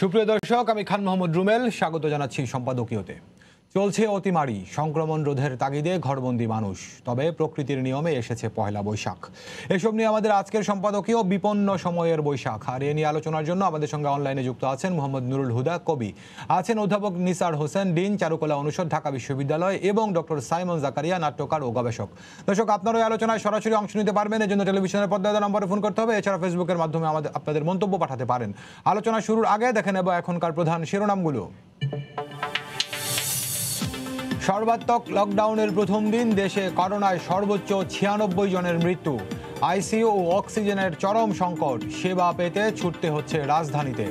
সুপ্রিয় দর্শক, আমি খান মোহাম্মদ রুমেল স্বাগত জানাচ্ছি সম্পাদকীয়তে। চলছে অতিমারি, সংক্রমণ রোধের তাগিদে ঘরবন্দি মানুষ, তবে প্রকৃতির নিয়মে এসেছে পহেলা বৈশাখ। এসব নিয়ে আমাদের আজকের সম্পাদকীয় বিপন্ন সময়ের বৈশাখ। আর এ নিয়ে আলোচনার জন্য আমাদের সঙ্গে অনলাইনে যুক্ত আছেন মোহাম্মদ নুরুল হুদা কবি, আছেন অধ্যাপক নিসার হোসেন, ডিন, চারুকলা অনুষদ, ঢাকা বিশ্ববিদ্যালয়, এবং ডক্টর সাইমন জাকারিয়া, নাট্যকার ও গবেষক। দর্শক, আপনারা এই আলোচনায় সরাসরি অংশ নিতে পারবেন। এর জন্য টেলিভিশনের পর্দায় নম্বরে ফোন করতে হবে। এছাড়া ফেসবুকের মাধ্যমে আপনাদের মন্তব্য পাঠাতে পারেন। আলোচনা শুরুর আগে দেখে নেব এখনকার প্রধান শিরোনামগুলো। সর্বাত্মক লকডাউনের প্রথম দিন দেশে করোনায় সর্বোচ্চ 96 জনের মৃত্যু। আইসিইউ ও অক্সিজেনের চরম সংকট, সেবা পেতে ছুটতে হচ্ছে রাজধানীতে।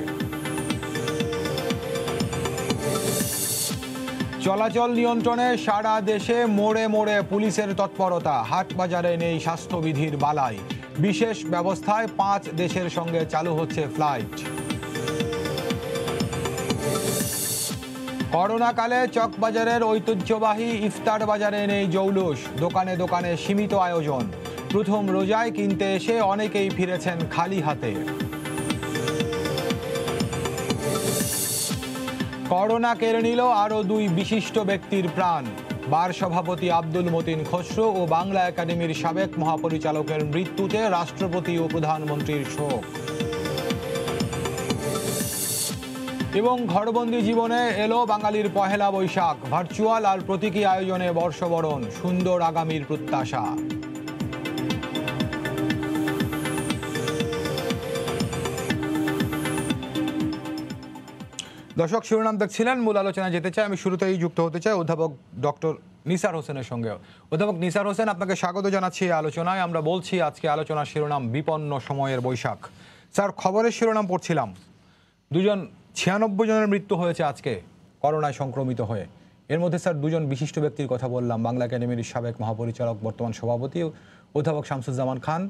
চলাচল নিয়ন্ত্রণে সারা দেশে মোড়ে মোড়ে পুলিশের তৎপরতা। হাটবাজারে নেই স্বাস্থ্যবিধির বালাই। বিশেষ ব্যবস্থায় 5 দেশের সঙ্গে চালু হচ্ছে ফ্লাইট। করোনাকালে চকবাজারের ঐতিহ্যবাহী ইফতার বাজারে নেই জৌলুস। দোকানে দোকানে সীমিত আয়োজন। প্রথম রোজায় কিনতে এসে অনেকেই ফিরেছেন খালি হাতে। করোনা কেড়ে নিল আরও 2 বিশিষ্ট ব্যক্তির প্রাণ। বার সভাপতি আব্দুল মতিন খসরু ও বাংলা একাডেমির সাবেক মহাপরিচালকের মৃত্যুতে রাষ্ট্রপতি ও প্রধানমন্ত্রীর শোক। এবং ঘরবন্দি জীবনে এলো বাঙালির পহেলা বৈশাখ। ভার্চুয়াল আর প্রতীকী আয়োজনে বর্ষবরণ, সুন্দর আগামীর প্রত্যাশা। দর্শক, শিরোনাম দেখছিলেন, মূল আলোচনায় যেতে চাই। আমি শুরুতেই যুক্ত হতে চাই অধ্যাপক ডক্টর নিসার হোসেনের সঙ্গে। অধ্যাপক নিসার হোসেন, আপনাকে স্বাগত জানাচ্ছি এই আলোচনায়। আমরা বলছি আজকে আলোচনার শিরোনাম বিপন্ন সময়ের বৈশাখ। স্যার, খবরের শিরোনাম পড়ছিলাম, 96 জনের মৃত্যু হয়েছে আজকে করোনায় সংক্রমিত হয়ে। এর মধ্যে স্যার 2 জন বিশিষ্ট ব্যক্তির কথা বললাম, বাংলা একাডেমির সাবেক মহাপরিচালক, বর্তমান সভাপতি অধ্যাপক শামসুজ্জামান খান,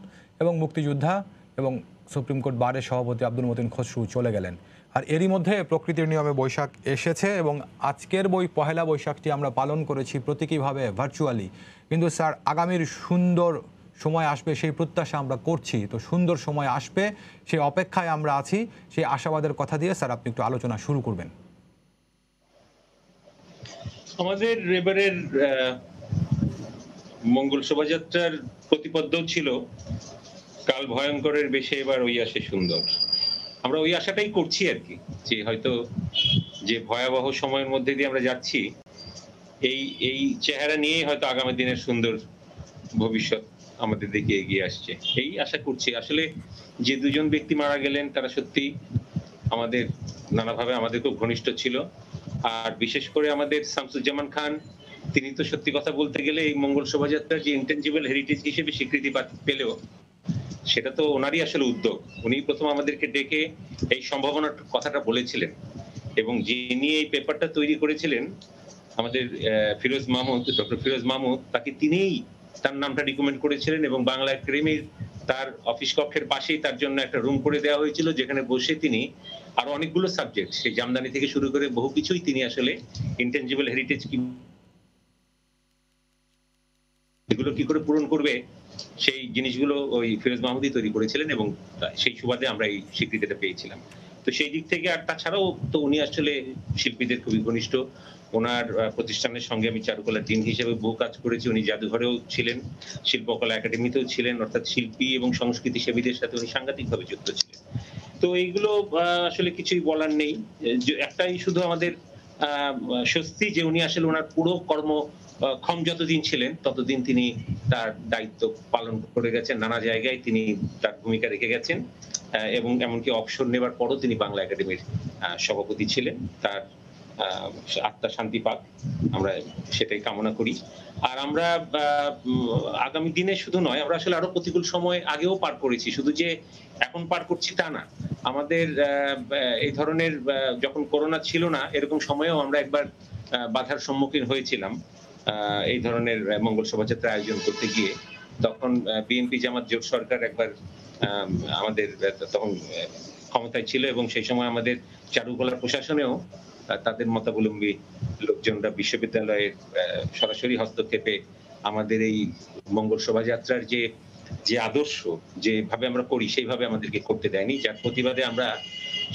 এবং মুক্তিযোদ্ধা এবং সুপ্রিম কোর্ট বারের সভাপতি আব্দুল মতিন খসরু চলে গেলেন। আর এরই মধ্যে প্রকৃতির নিয়মে বৈশাখ এসেছে এবং আজকের পহেলা বৈশাখটি আমরা পালন করেছি প্রতীকীভাবে, ভার্চুয়ালি। কিন্তু স্যার, আগামীর সুন্দর সময় আসবে সেই প্রত্যাশা আমরা করছি। তো সুন্দর সময় আসবে সেই অপেক্ষায় আমরা আছি, সেই আশাবাদের কথা দিয়ে স্যার আপনি একটু আলোচনা শুরু করবেন। আমাদের এবারের মঙ্গল শোভাযাত্রার প্রতিপদ্য ছিল কাল ভয়ঙ্করের বেশে এবার ওই আসে সুন্দর। আমরা ওই আশাটাই করছি আর কি, যে হয়তো যে ভয়াবহ সময়ের মধ্যে দিয়ে আমরা যাচ্ছি, এই চেহারা নিয়েই হয়তো আগামী দিনের সুন্দর ভবিষ্যৎ আমাদের দিকে এগিয়ে আসছে, এই আশা করছি। আসলে যে 2 জন ব্যক্তি মারা গেলেন তারা সত্যি আমাদের নানাভাবে আমাদের খুব ঘনিষ্ঠ ছিল। আর বিশেষ করে আমাদের শামসুজ্জামান খান, তিনি তো সত্যি কথা বলতে গেলে এই মঙ্গল শোভাযাত্রার যে ইনটেনজিবল হেরিটেজ হিসেবে স্বীকৃতি পেলেও সেটা তো ওনারই আসলে উদ্যোগ। উনি প্রথম আমাদেরকে ডেকে এই সম্ভাবনার কথাটা বলেছিলেন, এবং যিনি এই পেপারটা তৈরি করেছিলেন আমাদের ফিরোজ মাহমুদ, ডক্টর ফিরোজ মাহমুদ, তাকে তিনিই তার নামটা রিকমেন্ড করেছিলেন, এবং বাংলা একাডেমির তার অফিস কক্ষের পাশেই তার জন্য একটা রুম করে দেওয়া হয়েছিল, যেখানে বসে তিনি আরো অনেকগুলো সাবজেক্ট, সেই জামদানি থেকে শুরু করে বহু কিছুই তিনি আসলে ইনটেনজিবল হেরিটেজ এগুলো কি করে পূরণ করবে সেই জিনিসগুলো ওই ফিরোজ মাহমুদই তৈরি করেছিলেন, এবং সেই সুবাদে আমরা এই স্বীকৃতিটা পেয়েছিলাম। তো সেই দিক থেকে, আর তাছাড়াও তো উনি আসলে শিল্পীদের খুবই ঘনিষ্ঠ। ওনার প্রতিষ্ঠানের সঙ্গে আমি চারুকলা ডিন হিসেবে বহু কাজ করেছি। উনি জাদুঘরেও ছিলেন, শিল্পকলা একাডেমিতেও ছিলেন, অর্থাৎ শিল্পী এবং সংস্কৃতি সেবীদের সাথে উনি সাংঘাতিকভাবে যুক্ত ছিলেন। তো এইগুলো আসলে কিছুই বলার নেই। একটাই শুধু আমাদের স্বস্তি যে উনি আসলে ওনার পুরো কর্মক্ষম যতদিন ছিলেন ততদিন তিনি তার দায়িত্ব পালন করে গেছেন, নানা জায়গায় তিনি তার ভূমিকা রেখে গেছেন, এবং এমনকি অবসর নেবার পরও তিনি বাংলা একাডেমির সভাপতি ছিলেন। তার আত্মা শান্তি পাক, আমরা সেটাই কামনা করি। আর আমরা আগামী দিনে শুধু নয়, আমরা আসলে আরো প্রতিকূল সময় আগেও পার করেছি, শুধু যে এখন পার করছি তা না। আমাদের এই ধরনের যখন করোনা ছিল না, এরকম সময়েও আমরা একবার বাধার সম্মুখীন হয়েছিলাম এই ধরনের মঙ্গল শোভাযাত্রা আয়োজন করতে গিয়ে। তখন বিএনপি জামাত জোট সরকার একবার আমাদের তখন ক্ষমতায় ছিল, এবং সেই সময় আমাদের চারুকলার প্রশাসনেও তাদের মতাবলম্বী লোকজনরা বিশ্ববিদ্যালয়ের সরাসরি হস্তক্ষেপে আমাদের এই মঙ্গল শোভাযাত্রার যে আদর্শ যেভাবে আমরা করি সেইভাবে আমাদেরকে করতে দেয়নি, যার প্রতিবাদে আমরা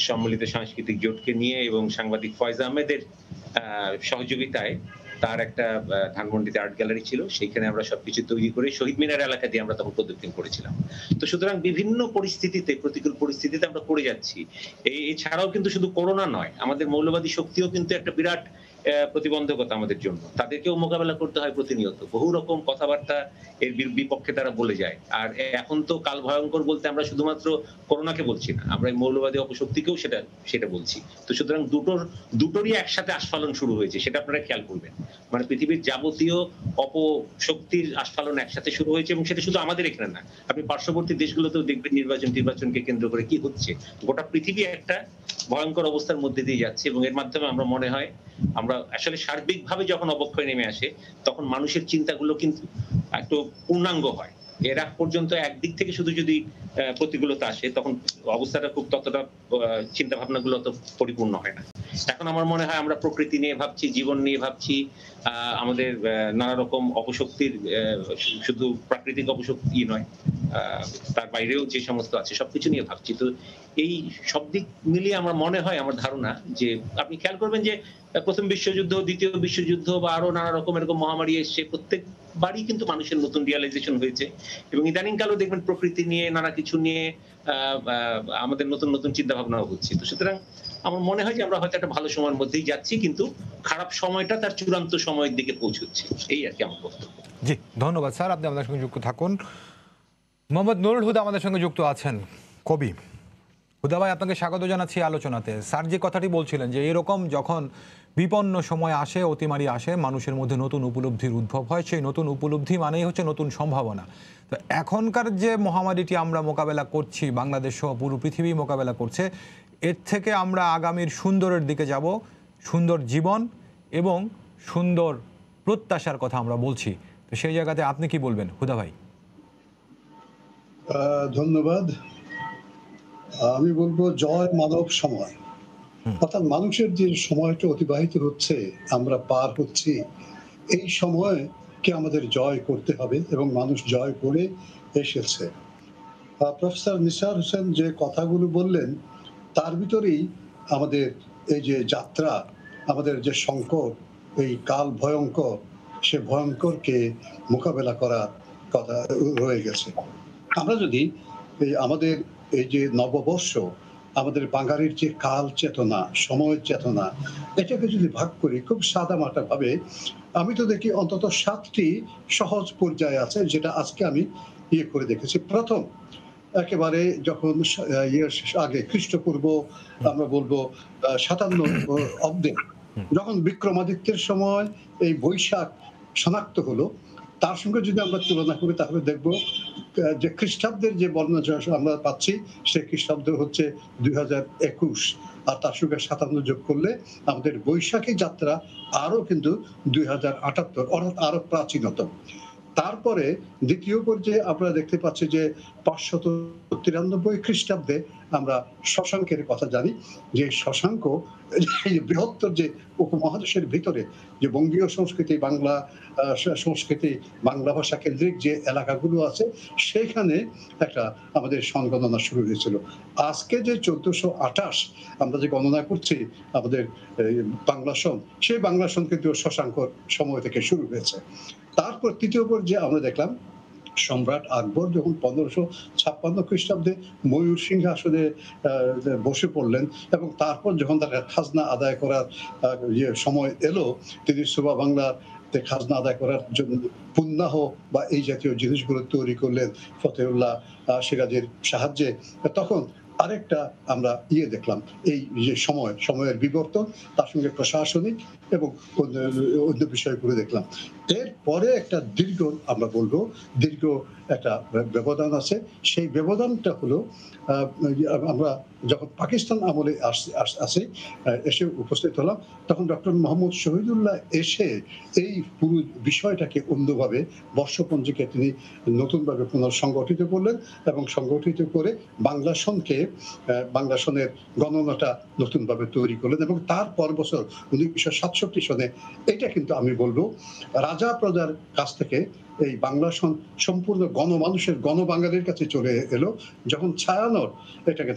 সম্মিলিত সাংস্কৃতিক জোটকে নিয়ে এবং সাংবাদিক ফয়েজ আহমেদের সহযোগিতায় তার একটা ধানমন্ডিতে আর্ট গ্যালারি ছিল, সেইখানে আমরা সবকিছু তৈরি করে শহীদ মিনার এলাকা দিয়ে আমরা তখন প্রদক্ষিণ করেছিলাম। তো সুতরাং বিভিন্ন পরিস্থিতিতে, প্রতিকূল পরিস্থিতিতে আমরা করে যাচ্ছি। এছাড়াও কিন্তু শুধু করোনা নয়, আমাদের মৌলবাদী শক্তিও কিন্তু একটা বিরাট প্রতিবন্ধকতা আমাদের জন্য। তাদেরকেও মোকাবেলা করতে হয় প্রতিনিয়ত। বহু রকম কথাবার্তা এর বিপক্ষে তারা বলে যায়। আর এখন তো কাল ভয়ঙ্কর বলতে আমরা শুধুমাত্র করোনাকে বলছি না, আমরা এই মৌলবাদী অপশক্তিকেও সেটা বলছি। তো সুতরাং দুটোরই একসাথে আস্ফালন শুরু হয়েছে, সেটা আপনারা খেয়াল করবেন। মানে পৃথিবীর যাবতীয় অপশক্তির আস্ফালন একসাথে শুরু হয়েছে, এবং সেটা শুধু আমাদের এখানে না, আপনি পার্শ্ববর্তী দেশগুলোতেও দেখবেন নির্বাচনকে কেন্দ্র করে কি হচ্ছে। গোটা পৃথিবী একটা ভয়ঙ্কর অবস্থার মধ্যে দিয়ে যাচ্ছে, এবং এর মাধ্যমে আমরা মনে হয় আমরা আসলে সার্বিকভাবে যখন অবক্ষয় নেমে আসে, তখন মানুষের চিন্তাগুলো কিন্তু একটু পূর্ণাঙ্গ হয়। এর আগ পর্যন্ত একদিক থেকে শুধু যদি প্রতিকূলতা আসে, তখন অবস্থাটা খুব ততটা চিন্তা ভাবনাগুলো অত পরিপূর্ণ হয় না। এখন আমার মনে হয় আমরা প্রকৃতি নিয়ে ভাবছি, জীবন নিয়ে ভাবছি, আমাদের নানা রকম অপশক্তির, শুধু প্রাকৃতিক অপশক্তি নয়, তার বাইরেও যে সমস্ত আছে সবকিছু নিয়ে ভাবছি। তো এই সব দিক মিলিয়ে আমার মনে হয়, আমার ধারণা যে আপনি খেয়াল করবেন যে প্রথম বিশ্বযুদ্ধ, দ্বিতীয় বিশ্বযুদ্ধ বা আরো নানা রকম এরকম মহামারী এসছে, প্রত্যেকবারই কিন্তু মানুষের নতুন রিয়ালাইজেশন হয়েছে, এবং ইদানিং কালেও দেখবেন প্রকৃতি নিয়ে, নানা কিছু নিয়ে আমাদের নতুন নতুন চিন্তা ভাবনাও হচ্ছে। তো সুতরাং আমার মনে হয় যে আমরা হয়তো একটা ভালো সময়ের মধ্যেই যাচ্ছি, কিন্তু খারাপ সময়টা তার চূড়ান্ত সময়ের দিকে পৌঁছচ্ছে, এই আর কি আমার বক্তব্য। জি, ধন্যবাদ স্যার, আপনি আমাদের সঙ্গে যুক্ত থাকুন। মোহাম্মদ নুরুল হুদা আমাদের সঙ্গে যুক্ত আছেন, কবি। হুদা ভাই, আপনাকে স্বাগত জানাচ্ছি আলোচনাতে। স্যার যে কথাটি বলছিলেন যে এরকম যখন বিপন্ন সময় আসে, অতিমারি আসে, মানুষের মধ্যে নতুন উপলব্ধির উদ্ভব হয়, সেই নতুন উপলব্ধি মানেই হচ্ছে নতুন সম্ভাবনা। তো এখনকার যে মহামারীটি আমরা মোকাবেলা করছি, বাংলাদেশ সহ পুরো পৃথিবী মোকাবেলা করছে, এর থেকে আমরা আগামীর সুন্দরের দিকে যাব, সুন্দর জীবন এবং সুন্দর প্রত্যাশার কথা আমরা বলছি। তো সেই জায়গাতে আপনি কি বলবেন হুদা ভাই? ধন্যবাদ। আমি বলবো জয় মানব সময়, অর্থাৎ মানুষের যে সময়টা অতিবাহিত হচ্ছে, আমরা পার হচ্ছি, এই সময়কে আমাদের জয় করতে হবে, এবং মানুষ জয় করে এসেছে। প্রফেসর নিসার হোসেন যে কথাগুলো বললেন, তার ভিতরেই আমাদের এই যে যাত্রা, আমাদের যে সংকট, এই কাল ভয়ঙ্কর, সে ভয়ঙ্করকে মোকাবেলা করার কথা রয়ে গেছে। আমরা যদি আমাদের এই যে নববর্ষ, আমাদের বাঙালির যে কাল চেতনা, সময় চেতনা, এটাকে যদি ভাগ করি খুব সাদামাটা ভাবে, আমি তো দেখি অন্তত 7টি সহজ পর্যায়ে আছে, যেটা আজকে আমি করে দেখেছি। প্রথম, একেবারে যখন আগে খ্রিস্টপূর্ব আমরা বলবো 57 অব্দে, যখন বিক্রমাদিত্যের সময় এই বৈশাখ শনাক্ত হলো, তার সঙ্গে যদি আমরা তুলনা করি, তাহলে দেখব যে খ্রিস্টাব্দের যে বর্ণনা আমরা পাচ্ছি, সে খ্রিস্টাব্দ হচ্ছে 2021, আর তার সঙ্গে 57 যোগ করলে আমাদের বৈশাখী যাত্রা আরো কিন্তু 2078, অর্থাৎ আরো প্রাচীনতম। তারপরে দ্বিতীয় পর্যায়ে আমরা দেখতে পাচ্ছি যে 593 খ্রিস্টাব্দে আমরা শশাঙ্কের কথা জানি, যে শশাঙ্ক বৃহত্তর যে উপমহাদেশের ভিতরে যে বঙ্গীয় সংস্কৃতি, বাংলা সংস্কৃতি, বাংলা ভাষা কেন্দ্রিক যে এলাকাগুলো আছে, সেখানে একটা আমাদের সংগণনা শুরু হয়েছিল। আজকে যে 1428 আমরা যে গণনা করছি আমাদের বাংলা সন, সেই বাংলা সন কিন্তু শশাঙ্কর সময় থেকে শুরু হয়েছে। তারপর তৃতীয় পর্যায়ে আমরা দেখলাম সম্রাট আকবর যখন 1556 খ্রিস্টাব্দে ময়ূর সিংহাসনে বসে পড়লেন, এবং তারপর যখন তার খাজনা আদায় করার সময় এলো, তিনি সুবা বাংলার খাজনা আদায় করার জন্য পুন্নাহ বা এই জাতীয় জিনিসগুলো তৈরি করলেন ফতেউল্লাহ সিরাজের সাহায্যে। তখন আরেকটা আমরা দেখলাম, এই যে সময়ের বিবর্তন, তার সঙ্গে প্রশাসনিক এবং অন্য বিষয়গুলো দেখলাম। এরপরে একটা আমরা বলবো দীর্ঘ একটা ব্যবধান আছে। সেই ব্যবধানটা হলো আমরা যখন পাকিস্তান আমলে এসে উপস্থিত হলাম, তখন ডক্টর মোহাম্মদ শহীদুল্লাহ এসে এই পুরো বিষয়টাকে অন্যভাবে বর্ষপঞ্জিকে তিনি নতুনভাবে পুনঃসংগঠিত করলেন, এবং সংগঠিত করে বাংলা সনের গণনাটা নতুনভাবে তৈরি করলেন, এবং তারপর বছর 1967 সনে এটা কিন্তু আমি বলবো রাজা প্রজার কাছ থেকে এই বাংলা সম্পূর্ণ গণমানুষের গণবাঙালির কাছে চলে এলো, যখন ছায়ানট এটাকে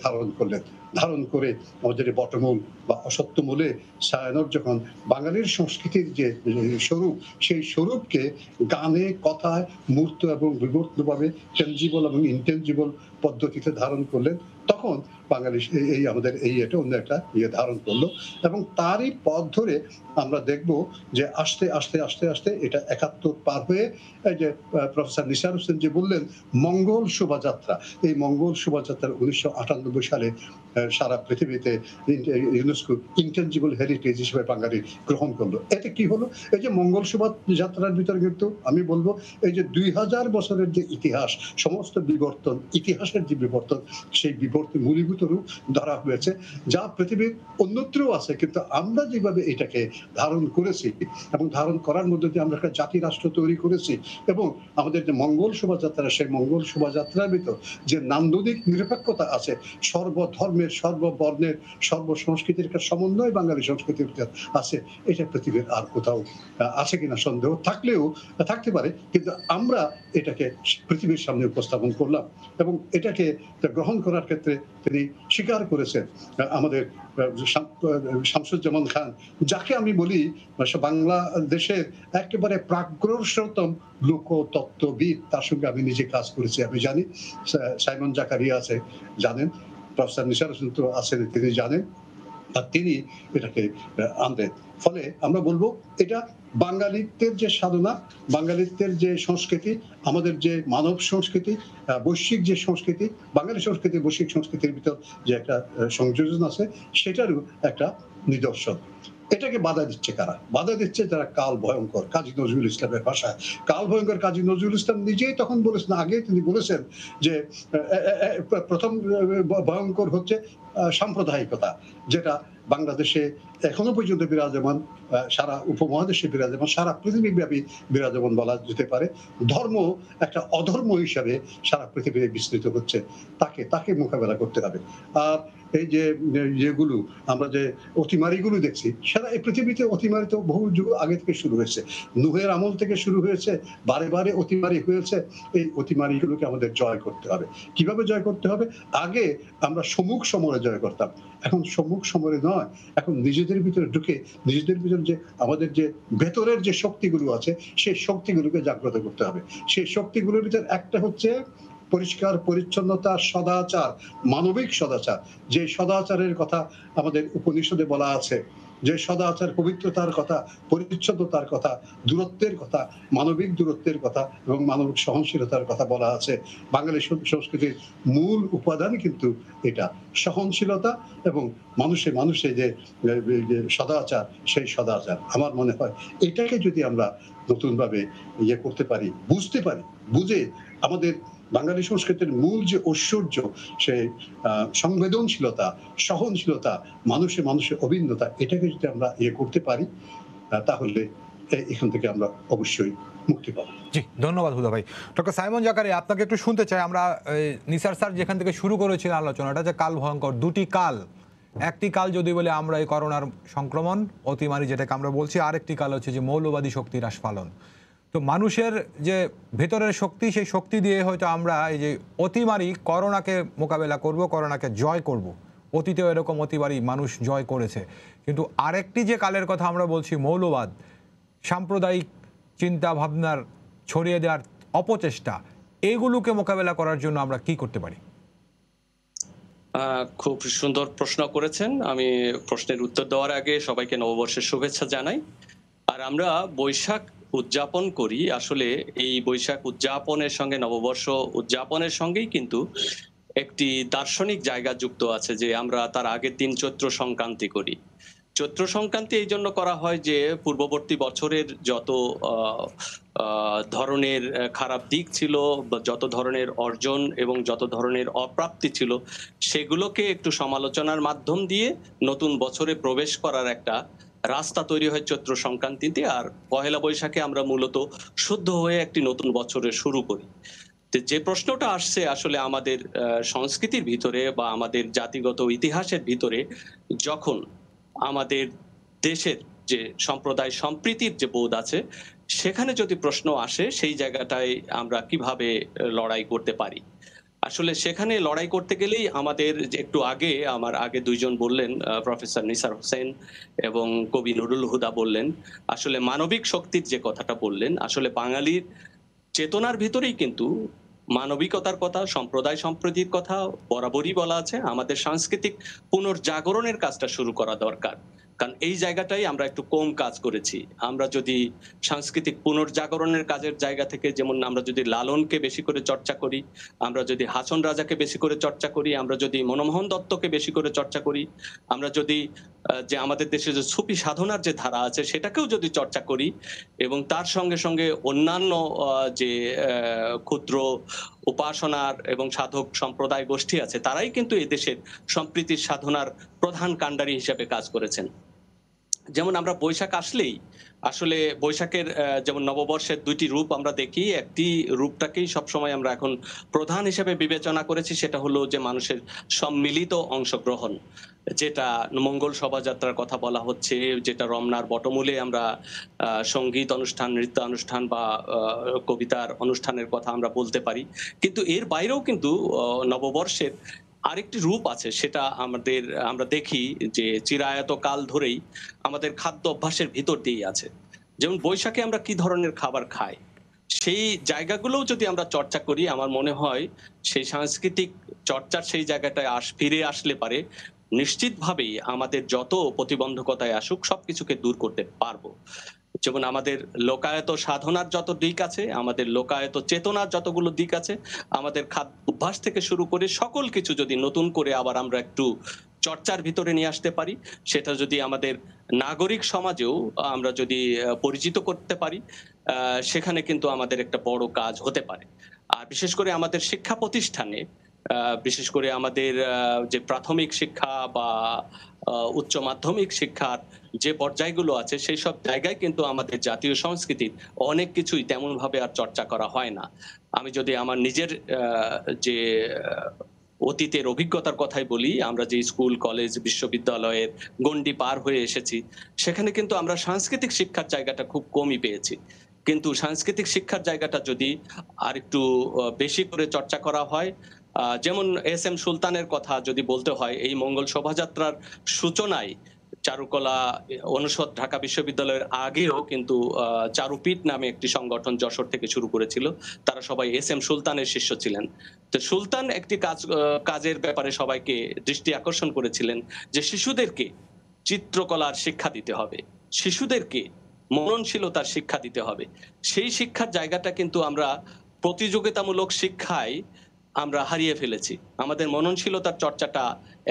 ধারণ করে আমাদের বটমূল বা অসত্যমূলে ছায়ানট যখন বাঙালির সংস্কৃতির যে স্বরূপ, সেই স্বরূপকে গানে, কথায়, মূর্ত এবং বিবর্তভাবে টেনজিবল এবং ইনটেনজিবল পদ্ধতিতে ধারণ করলেন, তখন বাঙালি এই আমাদের এটা অন্য একটা ধারণ করলো। এবং তারই পথ ধরে আমরা দেখব যে আস্তে আস্তে আস্তে আস্তে এটা ৭১ পার হয়ে এই যে প্রফেসর নিসার হোসেন যে বললেন মঙ্গল শোভাযাত্রা, এই মঙ্গল শোভাযাত্রা ১৯৯৮ সালে সারা পৃথিবীতে ইউনেস্কো ইনটেনজিবল হেরিটেজ হিসেবে বাঙালি গ্রহণ করলো। এতে কি হলো? এই যে মঙ্গল শোভাযাত্রার ভিতরে কিন্তু আমি বলবো এই যে ২০০০ বছরের যে ইতিহাস, সমস্ত বিবর্তন, ইতিহাসের যে বিবর্তন, সেই বিবর্তন মূলীভূত রূপ ধরা হয়েছে, যা পৃথিবীর অন্যত্রও আছে, কিন্তু আমরা যেভাবে এটাকে ধারণ করেছি এবং ধারণ করার মধ্যে দিয়ে আমরা একটা জাতি রাষ্ট্র তৈরি করেছি, এবং আমাদের যে মঙ্গল শোভাযাত্রা, সেই মঙ্গল শোভাযাত্রার ভিতর যে নান্দনিক নিরপেক্ষতা আছে, সর্বধর্মের, সর্ববর্ণের, সর্বসংস্কৃতির একটা সমন্বয় বাঙালি সংস্কৃতির আছে, এটা পৃথিবীর আর কোথাও আছে কিনা সন্দেহ থাকতে পারে, কিন্তু আমরা এটাকে পৃথিবীর সামনে উপস্থাপন করলাম এবং এটাকে গ্রহণ করার ক্ষেত্রে তিনি স্বীকার করেছেন আমাদের শামসুজ্জামান খান, যাকে আমি বলি বাংলাদেশের একেবারে প্রাগ্রসতম লোকতত্ত্ববিদ। তার সঙ্গে আমি নিজে কাজ করেছি, আমি জানি। সাইমন জাকারিয়া আছে, জানেন। প্রফেসর নিসার হোসেন তো আছেন, তিনি জানেন। আর তিনি এটাকে আনলেন। ফলে আমরা বলবো এটা বাঙালিত্বের যে সাধনা, বাঙালিত্বের যে সংস্কৃতি, আমাদের যে মানব সংস্কৃতি, বৈশ্বিক যে সংস্কৃতি, বাঙালি সংস্কৃতি বৈশ্বিক সংস্কৃতির ভিতর যে একটা সংযোজন আছে, সেটারও একটা নিদর্শন। এটাকে বাধা দিচ্ছে কারা? বাধা দিচ্ছে যারা কাল ভয়ঙ্কর, কাজী নজরুল ইসলামের ভাষায় কাল ভয়ঙ্কর। কাজী নজরুল ইসলাম নিজেই তখন বলেছেন, আগে তিনি বলেছেন যে প্রথম ভয়ঙ্কর হচ্ছে সাম্প্রদায়িকতা, যেটা বাংলাদেশে এখনো পর্যন্ত বিরাজমান, সারা উপমহাদেশে বিরাজমান, সারা পৃথিবীব্যাপী বিরাজমান বলা যেতে পারে। ধর্ম একটা অধর্ম হিসাবে সারা পৃথিবীতে বিস্তৃত হচ্ছে, তাকে মোকাবেলা করতে হবে। আর এই যে যেগুলো আমরা যে অতিমারিগুলো দেখছি, সারা এই পৃথিবীতে অতিমারি তো বহু যুগ আগে থেকে শুরু হয়েছে, নুহের আমল থেকে শুরু হয়েছে, বারে বারে অতিমারি হয়েছে। এই অতিমারিগুলোকে আমাদের জয় করতে হবে। কিভাবে জয় করতে হবে? আগে আমরা সম্মুখ সমরে জয় করতাম, এখন সম্মুখ সমরে নয়, এখন নিজেদের ভিতরে ঢুকে, নিজেদের ভিতরে যে আমাদের যে ভেতরের যে শক্তিগুলো আছে, সেই শক্তিগুলোকে জাগ্রত করতে হবে। সেই শক্তিগুলোর ভিতরে একটা হচ্ছে পরিষ্কার পরিচ্ছন্নতা, সদাচার, মানবিক সদাচার। যে সদাচারের কথা আমাদের উপনিষদে বলা আছে, যে সদাচার পবিত্রতার কথা, পরিচ্ছন্নতার কথা, দূরত্বের কথা, মানবিক দূরত্বের কথা এবং মানবিক সহনশীলতার কথা বলা আছে। বাঙালি সংস্কৃতির মূল উপাদান কিন্তু এটা, সহনশীলতা এবং মানুষে যে সদাচার, সেই সদাচার। আমার মনে হয় এটাকে যদি আমরা নতুনভাবে করতে পারি, বুঝতে পারি, বুঝে আমাদের বাঙালি সংস্কৃতির মূল যে ঐশ্বর্য, সেই সংবেদনশীলতা, সহনশীলতা, মানুষে অভিন্নতা, এটাকে যদি আমরা করতে পারি, তাহলে এখান থেকে আমরা অবশ্যই মুক্তি পাবো। জি, ধন্যবাদ হুদা ভাই। ডক্টর সাইমন জাকারিয়া, আপনাকে একটু শুনতে চাই। আমরা নিসার স্যার যেখান থেকে শুরু করেছিলেন আলোচনাটা, যে কাল ভয়ঙ্কর, দুটি কাল, একটি কাল যদি বলে আমরা এই করোনার সংক্রমণ, অতিমারি যেটাকে আমরা বলছি, আরেকটি কাল হচ্ছে যে মৌলবাদী শক্তির আস্ফালন। তো মানুষের যে ভেতরের শক্তি, সেই শক্তি দিয়ে হয়তো আমরা এই যে অতিমারি, করোনাকে মোকাবেলা করব, করোনাকে জয় করব। অতীতেও এরকম অতিমারি মানুষ জয় করেছে। কিন্তু আরেকটি যে কালের কথা আমরা বলছি, মৌলবাদ, সাম্প্রদায়িক চিন্তা ভাবনার ছড়িয়ে দেওয়ার অপচেষ্টা, এগুলোকে মোকাবেলা করার জন্য আমরা কি করতে পারি? খুব সুন্দর প্রশ্ন করেছেন। আমি প্রশ্নের উত্তর দেওয়ার আগে সবাইকে নববর্ষের শুভেচ্ছা জানাই। আর আমরা বৈশাখ উদযাপন করি, আসলে এই বৈশাখ উদযাপনের সঙ্গে, নববর্ষ উদযাপনের সঙ্গেই কিন্তু একটি দার্শনিক জায়গা যুক্ত আছে, যে আমরা তার আগের দিন চৈত্র সংক্রান্তি করি। চৈত্র সংক্রান্তি এই জন্য করা হয় যে পূর্ববর্তী বছরের যত ধরনের খারাপ দিক ছিল, যত ধরনের অর্জন এবং যত ধরনের অপ্রাপ্তি ছিল, সেগুলোকে একটু সমালোচনার মাধ্যম দিয়ে নতুন বছরে প্রবেশ করার একটা রাস্তা তৈরি হয় চৈত্র সংক্রান্তিতে। আর পহেলা বৈশাখে আমরা মূলত শুদ্ধ হয়ে একটি নতুন বছরের শুরু করি। যে প্রশ্নটা আসছে, আসলে আমাদের সংস্কৃতির ভিতরে বা আমাদের জাতিগত ইতিহাসের ভিতরে, যখন আমাদের দেশের যে সম্প্রদায় সম্প্রীতির যে বোধ আছে, সেখানে যদি প্রশ্ন আসে সেই জায়গাটায় আমরা কিভাবে লড়াই করতে পারি। আসলে সেখানে লড়াই করতে গেলেই আমাদের যে একটু আগে আমার আগে দুইজন বললেন, প্রফেসর নিসার হোসেন এবং কবি নুরুল হুদা বললেন, আসলে মানবিক শক্তির যে কথাটা বললেন, আসলে বাঙালির চেতনার ভিতরেই কিন্তু মানবিকতার কথা, সম্প্রদায় সম্প্রীতির কথা বরাবরই বলা আছে। আমাদের সাংস্কৃতিক পুনর্জাগরণের কাজটা শুরু করা দরকার। কারণ এই জায়গাটাই আমরা একটু কম কাজ করেছি। আমরা যদি সাংস্কৃতিক পুনর্জাগরণের কাজের জায়গা থেকে, যেমন আমরা যদি লালনকে বেশি করে চর্চা করি, আমরা যদি হাসন রাজাকে বেশি করে চর্চা করি, আমরা যদি মনমোহন দত্তকে বেশি করে চর্চা করি, আমরা যদি যে আমাদের দেশে যে সুফি সাধনার যে ধারা আছে সেটাকেও যদি চর্চা করি, এবং তার সঙ্গে সঙ্গে অন্যান্য যে ক্ষুদ্র উপাসনার এবং সাধক সম্প্রদায় গোষ্ঠী আছে, তারাই কিন্তু এই দেশের সম্প্রীতির সাধনার প্রধান কাণ্ডারি হিসেবে কাজ করেছেন। যেমন আমরা বৈশাখ আসলেই আসলে বৈশাখের যেমন নববর্ষের দুইটি রূপ আমরা দেখি, একটি রূপটাকেই সবসময় আমরা এখন প্রধান হিসেবে বিবেচনা করেছি, সেটা হলো যে মানুষের সম্মিলিত অংশগ্রহণ, যেটা মঙ্গল শোভাযাত্রার কথা বলা হচ্ছে, যেটা রমনার বটমূলে আমরা সঙ্গীত অনুষ্ঠান, নৃত্য অনুষ্ঠান বা কবিতার অনুষ্ঠানের কথা আমরা বলতে পারি। কিন্তু এর বাইরেও কিন্তু নববর্ষের আরেকটি রূপ আছে, সেটা আমরা দেখি যে চিরায়ত কাল ধরেই আমাদের খাদ্য অভ্যাসের ভিতর দিয়েই আছে। যেমন বৈশাখে আমরা কি ধরনের খাবার খাই, সেই জায়গাগুলোও যদি আমরা চর্চা করি, আমার মনে হয় সেই সাংস্কৃতিক চর্চার সেই জায়গাটায় ফিরে আসলে পারে নিশ্চিতভাবেই আমাদের যত প্রতিবন্ধকতায় আসুক সবকিছুকে দূর করতে পারবো। যেমন আমাদের লোকায়ত সাধনার যত দিক আছে, আমাদের লোকায়ত চেতনার যতগুলো দিক আছে, আমাদের খাদ্য অভ্যাস থেকে শুরু করে সকল কিছু যদি নতুন করে আবার আমরা একটু চর্চার ভিতরে নিয়ে আসতে পারি, সেটা যদি আমাদের নাগরিক সমাজেও আমরা যদি পরিচিত করতে পারি, সেখানে কিন্তু আমাদের একটা বড় কাজ হতে পারে। আর বিশেষ করে আমাদের শিক্ষা প্রতিষ্ঠানে, বিশেষ করে আমাদের যে প্রাথমিক শিক্ষা বা উচ্চ মাধ্যমিক শিক্ষার যে পর্যায়গুলো আছে, সেই সব জায়গায় কিন্তু আমাদের জাতীয় সংস্কৃতির অনেক কিছুই তেমন ভাবে আর চর্চা করা হয় না। আমি যদি আমার নিজের যে অতীতের অভিজ্ঞতার কথাই বলি, আমরা যে স্কুল, কলেজ, বিশ্ববিদ্যালয়ের গণ্ডি পার হয়ে এসেছি, সেখানে কিন্তু আমরা সাংস্কৃতিক শিক্ষার জায়গাটা খুব কমই পেয়েছি। কিন্তু সাংস্কৃতিক শিক্ষার জায়গাটা যদি আরেকটু বেশি করে চর্চা করা হয়, যেমন এস এম সুলতানের কথা যদি বলতে হয়, এই মঙ্গল শোভাযাত্রার সূচনায় চারুকলা অনুষদ ঢাকা বিশ্ববিদ্যালয়ের আগেও কিন্তু চারুপীঠ নামে একটি সংগঠন যশোর থেকে শুরু করেছিল। তারা সবাই এস এম সুলতানের শিষ্য ছিলেন। তো সুলতান একটি কাজের ব্যাপারে সবাইকে দৃষ্টি আকর্ষণ করেছিলেন যে শিশুদেরকে চিত্রকলার শিক্ষা দিতে হবে, শিশুদেরকে মননশীলতার শিক্ষা দিতে হবে। সেই শিক্ষার জায়গাটা কিন্তু আমরা প্রতিযোগিতামূলক শিক্ষায় আমরা হারিয়ে ফেলেছি। আমাদের মননশীলতার চর্চাটা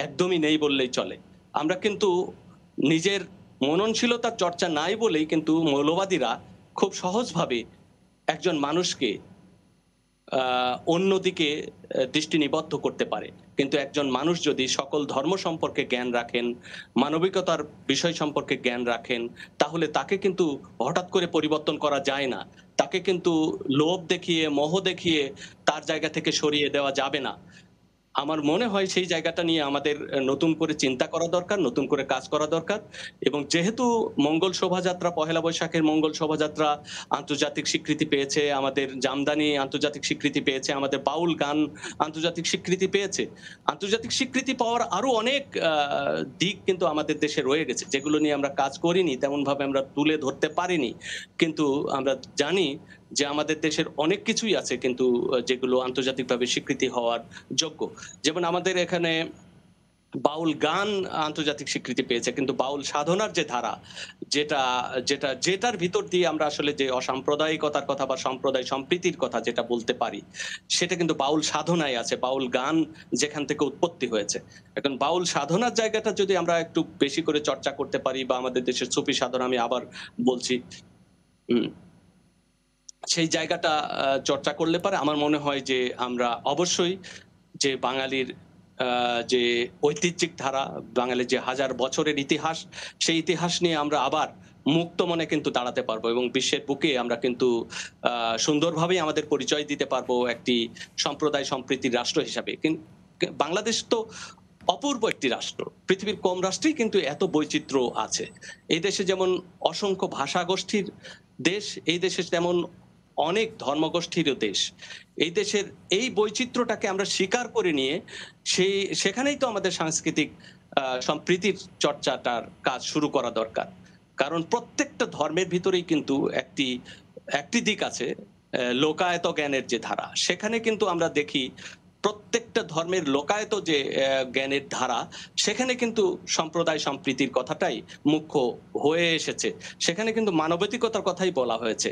একদমই নেই বললেই চলে। আমরা কিন্তু নিজের মননশীলতার চর্চা নাই বলেই কিন্তু মৌলবাদীরা খুব সহজভাবে একজন মানুষকে অন্যদিকে দৃষ্টি নিবদ্ধ করতে পারে। কিন্তু একজন মানুষ যদি সকল ধর্ম সম্পর্কে জ্ঞান রাখেন, মানবিকতার বিষয় সম্পর্কে জ্ঞান রাখেন, তাহলে তাকে কিন্তু হঠাৎ করে পরিবর্তন করা যায় না। তাকে কিন্তু লোভ দেখিয়ে, মোহ দেখিয়ে তার জায়গা থেকে সরিয়ে দেওয়া যাবে না। আমার মনে হয় সেই জায়গাটা নিয়ে আমাদের নতুন করে চিন্তা করা দরকার, নতুন করে কাজ করা দরকার। এবং যেহেতু মঙ্গল শোভাযাত্রা, পহেলা বৈশাখের মঙ্গল শোভাযাত্রা আন্তর্জাতিক স্বীকৃতি পেয়েছে, আমাদের জামদানি আন্তর্জাতিক স্বীকৃতি পেয়েছে, আমাদের বাউল গান আন্তর্জাতিক স্বীকৃতি পেয়েছে, আন্তর্জাতিক স্বীকৃতি পাওয়ার আরো অনেক দিক কিন্তু আমাদের দেশে রয়ে গেছে, যেগুলো নিয়ে আমরা কাজ করিনি, তেমন ভাবে আমরা তুলে ধরতে পারিনি। কিন্তু আমরা জানি যে আমাদের দেশের অনেক কিছুই আছে কিন্তু যেগুলো আন্তর্জাতিকভাবে স্বীকৃতি হওয়ার যোগ্য। যেমন আমাদের এখানে বাউল গান আন্তর্জাতিক স্বীকৃতি পেয়েছে, কিন্তু বাউল সাধনার যে ধারা, যেটার ভিতর দিয়ে আমরা আসলে যে অসাম্প্রদায়িকতার কথা বা সম্প্রদায় সম্প্রীতির কথা যেটা বলতে পারি, সেটা কিন্তু বাউল সাধনায় আছে, বাউল গান যেখান থেকে উৎপত্তি হয়েছে। এখন বাউল সাধনার জায়গাটা যদি আমরা একটু বেশি করে চর্চা করতে পারি, বা আমাদের দেশের সুফি সাধনা, আমি আবার বলছি, সেই জায়গাটা চর্চা করলে পারে আমার মনে হয় যে আমরা অবশ্যই যে বাঙালির যে ঐতিহ্যিক ধারা, বাঙালির যে হাজার বছরের ইতিহাস, সেই ইতিহাস নিয়ে আমরা আবার মুক্ত মনে কিন্তু দাঁড়াতে পারবো, এবং বিশ্বের বুকে আমরা কিন্তু সুন্দরভাবেই আমাদের পরিচয় দিতে পারবো একটি সম্প্রদায় সম্প্রীতির রাষ্ট্র হিসাবে। বাংলাদেশ তো অপূর্ব একটি রাষ্ট্র। পৃথিবীর কম রাষ্ট্রেই কিন্তু এত বৈচিত্র্য আছে। এই দেশে যেমন অসংখ্য ভাষাগোষ্ঠীর দেশ, এই দেশে তেমন অনেক ধর্মগোষ্ঠীরও দেশ। এই দেশের এই বৈচিত্র্যটাকে আমরা স্বীকার করে নিয়ে সেখানেই তো আমাদের সাংস্কৃতিক সম্প্রীতির চর্চাটার কাজ শুরু করা দরকার। কারণ প্রত্যেকটা ধর্মের ভিতরেই কিন্তু একটি দিক আছে, লোকায়ত জ্ঞানের যে ধারা, সেখানে কিন্তু আমরা দেখি প্রত্যেকটা ধর্মের লোকায়ত যে জ্ঞানের ধারা, সেখানে কিন্তু সম্প্রদায় সম্প্রীতির কথাটাই মুখ্য হয়ে এসেছে। সেখানে কিন্তু মানবাধিকতার কথাই বলা হয়েছে।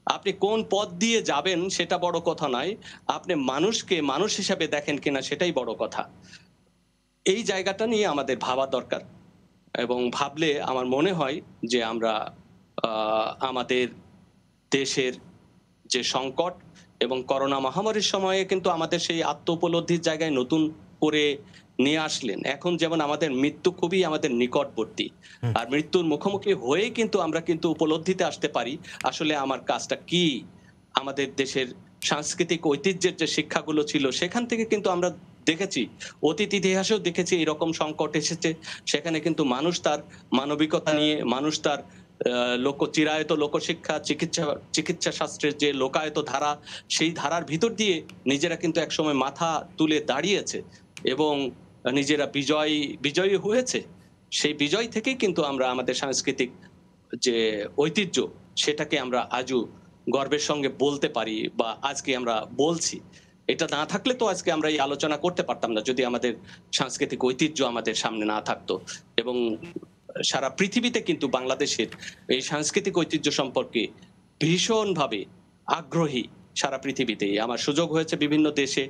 আপনি কোন পথ দিয়ে যাবেন সেটা বড় কথা নয়, আপনি মানুষকে মানুষ হিসাবে দেখেন কিনা সেটাই বড় কথা। এই জায়গাটা নিয়ে আমাদের ভাবা দরকার, এবং ভাবলে আমার মনে হয় যে আমরা আমাদের দেশের যে সংকট এবং করোনা মহামারীর সময়ে কিন্তু আমাদের সেই আত্ম উপলব্ধির জায়গায় নতুন করে নিয়ে আসলেন। এখন যেমন আমাদের মৃত্যু খুবই আমাদের নিকটবর্তী, আর মৃত্যুর মুখোমুখি হয়ে কিন্তু আমরা কিন্তু উপলব্ধিতে আসতে পারি আসলে আমার কাজটা কি। আমাদের দেশের সাংস্কৃতিক ঐতিহ্যের যে শিক্ষাগুলো ছিল সেখান থেকে কিন্তু আমরা দেখেছি, অতীত ইতিহাসেও দেখেছি এরকম সংকট এসেছে, সেখানে কিন্তু মানুষ তার মানবিকতা নিয়ে, মানুষ তার চিরায়ত লোকশিক্ষা, চিকিৎসা শাস্ত্রের যে লোকায়ত ধারা, সেই ধারার ভিতর দিয়ে নিজেরা কিন্তু একসময় মাথা তুলে দাঁড়িয়েছে এবং নিজেরা বিজয়ী হয়েছে। সেই বিজয় থেকেই কিন্তু আমরা আমাদের সাংস্কৃতিক যে ঐতিহ্য সেটাকে আমরা আজও গর্বের সঙ্গে বলতে পারি, বা আজকে আমরা বলছি। এটা না থাকলে তো আজকে আমরা এই আলোচনা করতে পারতাম না, যদি আমাদের সাংস্কৃতিক ঐতিহ্য আমাদের সামনে না থাকতো। এবং সারা পৃথিবীতে কিন্তু বাংলাদেশের এই সাংস্কৃতিক ঐতিহ্য সম্পর্কে ভীষণভাবে আগ্রহী সারা পৃথিবীতেই। আমার সুযোগ হয়েছে বিভিন্ন দেশে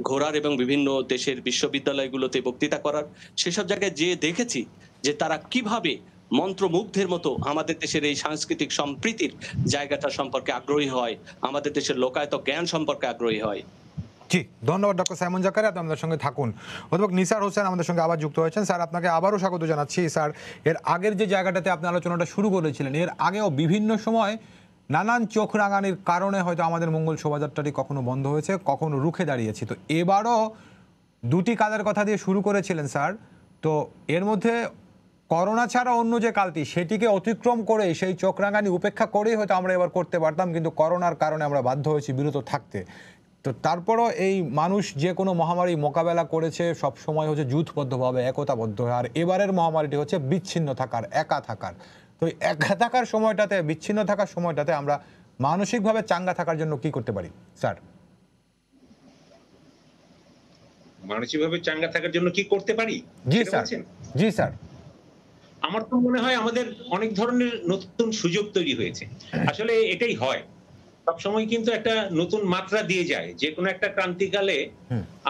ঘোরার এবং বিভিন্ন দেশের বিশ্ববিদ্যালয়গুলোতে বক্তৃতা করার। সেসব জায়গায় যেয়ে দেখেছি যে তারা কিভাবে মন্ত্রমুগ্ধের মতো আমাদের দেশের এই সাংস্কৃতিক সম্প্রীতির জায়গাটা সম্পর্কে আগ্রহী হয়, আমাদের দেশের লোকায়ত জ্ঞান সম্পর্কে আগ্রহী হয়। জি, ধন্যবাদ ডক্টর সাইমন জাকারি, আপনি আমাদের সঙ্গে থাকুন। অধ্যাপক নিসার হোসেন আমাদের সঙ্গে আবার যুক্ত হয়েছেন। স্যার, আপনাকে আবারও স্বাগত জানাচ্ছি। স্যার, এর আগের যে জায়গাটাতে আপনি আলোচনাটা শুরু করেছিলেন, এর আগেও বিভিন্ন সময় নানান চোখ রাঙানির কারণে হয়তো আমাদের মঙ্গল শোভাযাত্রাটি কখনো বন্ধ হয়েছে, কখনো রুখে দাঁড়িয়েছি। তো এবারও দুটি কাজের কথা দিয়ে শুরু করেছিলেন স্যার। তো এর মধ্যে করোনা ছাড়া অন্য যে কালটি, সেটিকে অতিক্রম করে সেই চোখ রাঙানি উপেক্ষা করেই হয়তো আমরা এবার করতে পারতাম, কিন্তু করোনার কারণে আমরা বাধ্য হয়েছি বিরত থাকতে। তো তারপরও এই মানুষ যে কোনো মহামারী মোকাবেলা করেছে সব সময় হচ্ছে যুথবদ্ধভাবে, একতাবদ্ধ হয়ে। আর এবারের মহামারীটি হচ্ছে বিচ্ছিন্ন থাকার, একা থাকার। তো একা থাকার সময়টাতে, বিচ্ছিন্ন থাকার সময়টাতে আমরা মানসিকভাবে চাঙ্গা থাকার জন্য কি করতে পারি স্যার? মানসিকভাবে চাঙ্গা থাকার জন্য কি করতে পারি? জি স্যার। জি স্যার। আমার তো মনে হয় আমাদের অনেক ধরনের নতুন সুযোগ তৈরি হয়েছে। আসলে এটাই হয়, সবসময় কিন্তু একটা নতুন মাত্রা দিয়ে যায়। যে কোনো একটা ক্রান্তিকালে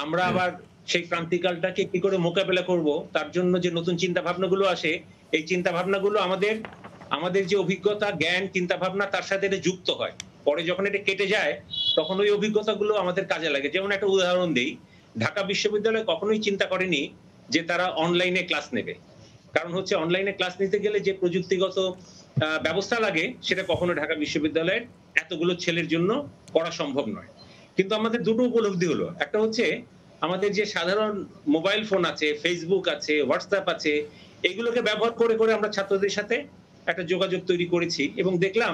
আমরা আবার সেই ক্রান্তিকালটাকে কি করে মোকাবেলা করব, তার জন্য যে নতুন চিন্তা ভাবনাগুলো আসে, এই চিন্তা ভাবনাগুলো আমাদের যে অভিজ্ঞতা, জ্ঞান, চিন্তা ভাবনা, তার সাথে এটা যুক্ত হয়। পরে যখন এটা কেটে যায় তখন ওই অভিজ্ঞতাগুলো আমাদের কাজে লাগে। যেমন একটা উদাহরণ দেই, ঢাকা বিশ্ববিদ্যালয় কখনোই চিন্তা করেনি যে তারা অনলাইনে ক্লাস নেবে। কারণ হচ্ছে অনলাইনে ক্লাস নিতে গেলে যে প্রযুক্তিগত ব্যবস্থা লাগে, সেটা কখনো ঢাকা বিশ্ববিদ্যালয়ের এতগুলো ছেলের জন্য করা সম্ভব নয়। কিন্তু আমাদের দুটো উপলব্ধি হলো, একটা হচ্ছে আমাদের যে সাধারণ মোবাইল ফোন আছে, ফেসবুক আছে, হোয়াটসঅ্যাপ আছে, এগুলোকে ব্যবহার করে করে আমরা ছাত্রদের সাথে একটা যোগাযোগ তৈরি করেছি এবং দেখলাম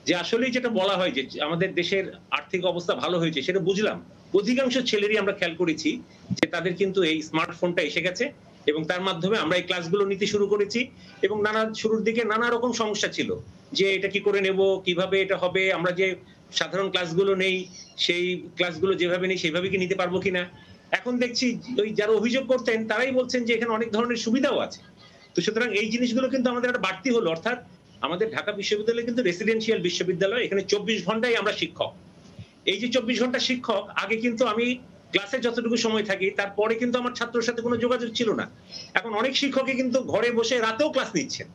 যে আসলেই যেটা বলা হয় যে আমাদের দেশের আর্থিক অবস্থা ভালো হয়েছে, সেটা বুঝলাম। অধিকাংশ ছেলেরই আমরা খেয়াল করেছি যে তাদের কিন্তু এই স্মার্টফোনটা এসে গেছে এবং তার মাধ্যমে আমরা এই ক্লাসগুলো নিতে শুরু করেছি। এবং শুরুর দিকে নানা রকম সমস্যা ছিল যে এটা কি করে নেব, কিভাবে এটা হবে, আমরা যে সাধারণ ক্লাসগুলো নেই সেই ক্লাসগুলো যেভাবে নেই সেভাবে কি নিতে পারবো কিনা। এখন দেখছি ওই যারা অভিযোগ করতেন তারাই বলছেন যে এখানে অনেক ধরনের সুবিধাও আছে। তো সুতরাং এই জিনিসগুলো কিন্তু আমাদের একটা বাড়তি হলো। অর্থাৎ আমাদের ঢাকা বিশ্ববিদ্যালয় কিন্তু রেসিডেন্সিয়াল বিশ্ববিদ্যালয়, এখানে 24 ঘন্টাই আমরা শিক্ষক। এই যে 24 ঘন্টা শিক্ষক, আগে কিন্তু আমি ক্লাসে যতটুকু সময় থাকি তারপরে কিন্তু আমার ছাত্রের সাথে কোনো যোগাযোগ ছিল না। এখন অনেক শিক্ষকই কিন্তু ঘরে বসে রাতেও ক্লাস নিচ্ছেন।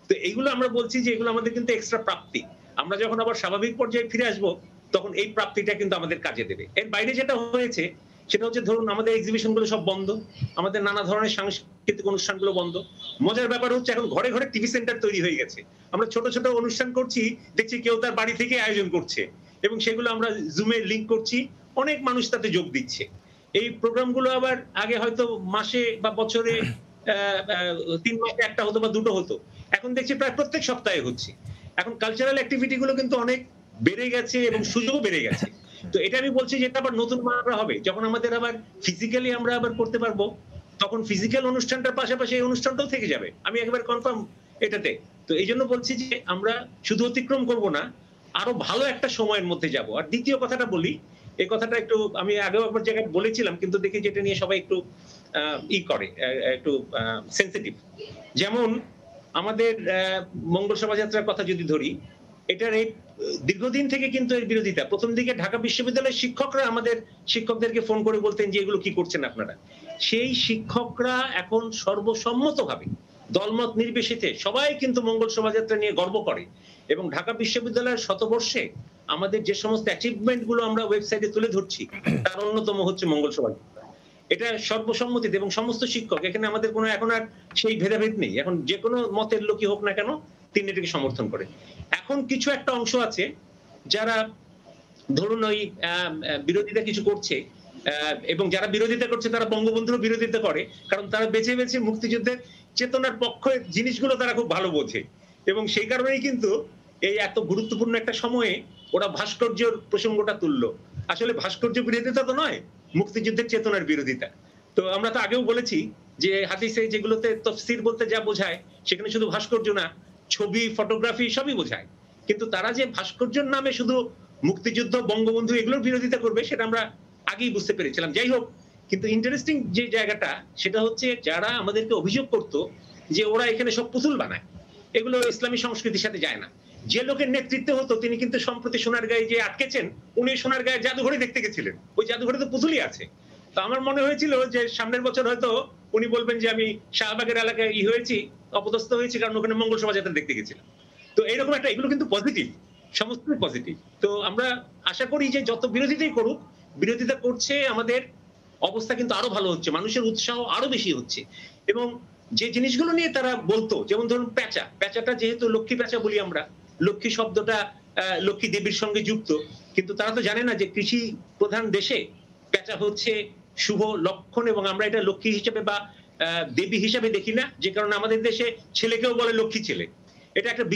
তো এইগুলো আমরা বলছি যে এগুলো আমাদের কিন্তু এক্সট্রা প্রাপ্তি। আমরা যখন আবার স্বাভাবিক পর্যায়ে ফিরে আসবো তখন এই প্রাপ্তিটা কিন্তু আমাদের কাজে দেবে। এর বাইরে যেটা হয়েছে সেটা হচ্ছে, ধরুন আমাদের এক্সিবিশন গুলো সব বন্ধ, আমাদের নানা ধরনের সাংস্কৃতিক অনুষ্ঠানগুলো বন্ধ। মজার ব্যাপার হচ্ছে এখন ঘরে ঘরে টিভি সেন্টার তৈরি হয়ে গেছে। আমরা ছোট ছোট অনুষ্ঠান করছি, দেখছি কেউ তার বাড়ি থেকে আয়োজন করছে এবং সেগুলো আমরা জুমে লিংক করছি, অনেক মানুষ তাতে যোগ দিচ্ছে। এই প্রোগ্রামগুলো আবার আগে হয়তো মাসে বা বছরে 3 মাসে একটা হতো বা দুটো হতো, এখন দেখছি প্রায় প্রত্যেক সপ্তাহে হচ্ছে। এখন কালচারাল অ্যাক্টিভিটি গুলো কিন্তু অনেক বেড়ে গেছে এবং সুযোগও বেড়ে গেছে। তো এটা আমি বলছি যে এটা আবার নতুন মাত্রা হবে, যখন আমাদের আবার ফিজিক্যালি আমরা আবার করতে পারবো, তখন ফিজিক্যাল অনুষ্ঠানটার পাশাপাশি এই অনুষ্ঠানটাও থেকে যাবে, আমি একেবারে কনফার্ম এটাতে। তো এই জন্য বলছি যে আমরা শুধু অতিক্রম করব না, আরো ভালো একটা সময়ের মধ্যে যাব। আর দ্বিতীয় কথাটা বলি, এই কথাটা একটু আমি আগেও একবার জায়গায় বলেছিলাম, কিন্তু দেখি যেটা নিয়ে সবাই একটু করে, একটু সেন্সিটিভ। যেমন আমাদের মঙ্গল শোভাযাত্রার কথা যদি ধরি, এটার এই দীর্ঘদিন থেকে কিন্তু এর বিরোধিতা। প্রথম দিকে ঢাকা বিশ্ববিদ্যালয়ের শিক্ষকরা আমাদের শিক্ষকদেরকে ফোন করে বলতেন যে এগুলো কি করছেন আপনারা। সেই শিক্ষকরা এখন সর্বসম্মতভাবে দলমত নির্বিশেষে সবাই কিন্তু মঙ্গল শোভাযাত্রা নিয়ে গর্ব করে, এবং ঢাকা বিশ্ববিদ্যালয়ের শতবর্ষে আমাদের যে সমস্ত অ্যাচিভমেন্ট গুলো আমরা ওয়েবসাইটে তুলে ধরছি, তার অন্যতম হচ্ছে মঙ্গল শোভাযাত্রা। এটা সর্বসম্মতিতে, এবং সমস্ত শিক্ষক, এখানে আমাদের কোনো এখন আর সেই ভেদাভেদ নেই। এখন যে কোনো মতের লোকই হোক না কেন, তিনি এটাকে সমর্থন করে। এখন কিছু একটা অংশ আছে যারা ধরুন ওই বিরোধিতা কিছু করছে, এবং যারা বিরোধিতা করছে তারা বঙ্গবন্ধুর বিরোধিতা করে, কারণ তারা বেছে বেছে মুক্তিযুদ্ধের চেতনার পক্ষে জিনিসগুলো তারা খুব ভালো বোঝে, এবং সেই কারণেই কিন্তু এই এত গুরুত্বপূর্ণ একটা সময়ে ওরা ভাস্কর্যের প্রসঙ্গটা তুললো। আসলে ভাস্কর্য বিরোধিতা তো নয়, মুক্তিযুদ্ধের চেতনার বিরোধিতা। তো আমরা তো আগেও বলেছি যে হাদিসে যেগুলোতে তাফসীর বলতে যা বোঝায়, সেখানে শুধু ভাস্কর্য না, ছবি, ফটোগ্রাফি সবই বোঝায়। কিন্তু তারা যে ভাস্কর্যের নামে শুধু মুক্তিযুদ্ধ, বঙ্গবন্ধু এগুলোর বিরোধিতা করবে, সেটা আমরা আগেই বুঝতে পেরেছিলাম। যাই হোক, কিন্তু ইন্টারেস্টিং যে জায়গাটা, সেটা হচ্ছে যারা আমাদেরকে অভিযোগ করতো যে ওরা এখানে সব পুতুল বানায়, এগুলো ইসলামী সংস্কৃতির সাথে যায় না। যে লোকের নেতৃত্বে হতো তিনি কিন্তু সম্প্রতি সোনারগাঁয়ে যে আটকেছেন, উনি সোনারগাঁয়ের জাদুঘরে দেখতে গেছিলেন, ওই জাদুঘরে তো পুতুলই আছে। তো আমার মনে হয়েছিল যে সামনের বছর হয়তো উনি বলবেন যে আমি শাহবাগের এলাকায় হয়েছি, অপদস্থ হয়েছি, কারণ ওখানে মঙ্গল শোভাযাত্রা দেখতে গেছিলাম। তো এইরকম একটা, এগুলো কিন্তু পজিটিভ, সমস্তই পজিটিভ। তো আমরা আশা করি যে যত বিরোধিতাই করুক, বিরোধিতা করছে, আমাদের অবস্থা কিন্তু আরো ভালো হচ্ছে, মানুষের উৎসাহ আরো বেশি হচ্ছে। এবং যে জিনিসগুলো নিয়ে তারা বলতো, যেমন ধরুন পেঁচাটা যেহেতু লক্ষ্মী পেঁচা বলি আমরা, লক্ষ্মী শব্দটা লক্ষ্মী দেবীর সঙ্গে যুক্ত, কিন্তু তারা তো জানে না যে কৃষি প্রধান দেশে পেঁচা হচ্ছে শুভ লক্ষণ, এবং আমরা এটা লক্ষ্মী হিসেবে বা দেবী হিসেবে দেখি না, যে কারণে আমাদের দেশে ছেলেকেও বলে লক্ষ্মী ছেলে। এটা একটা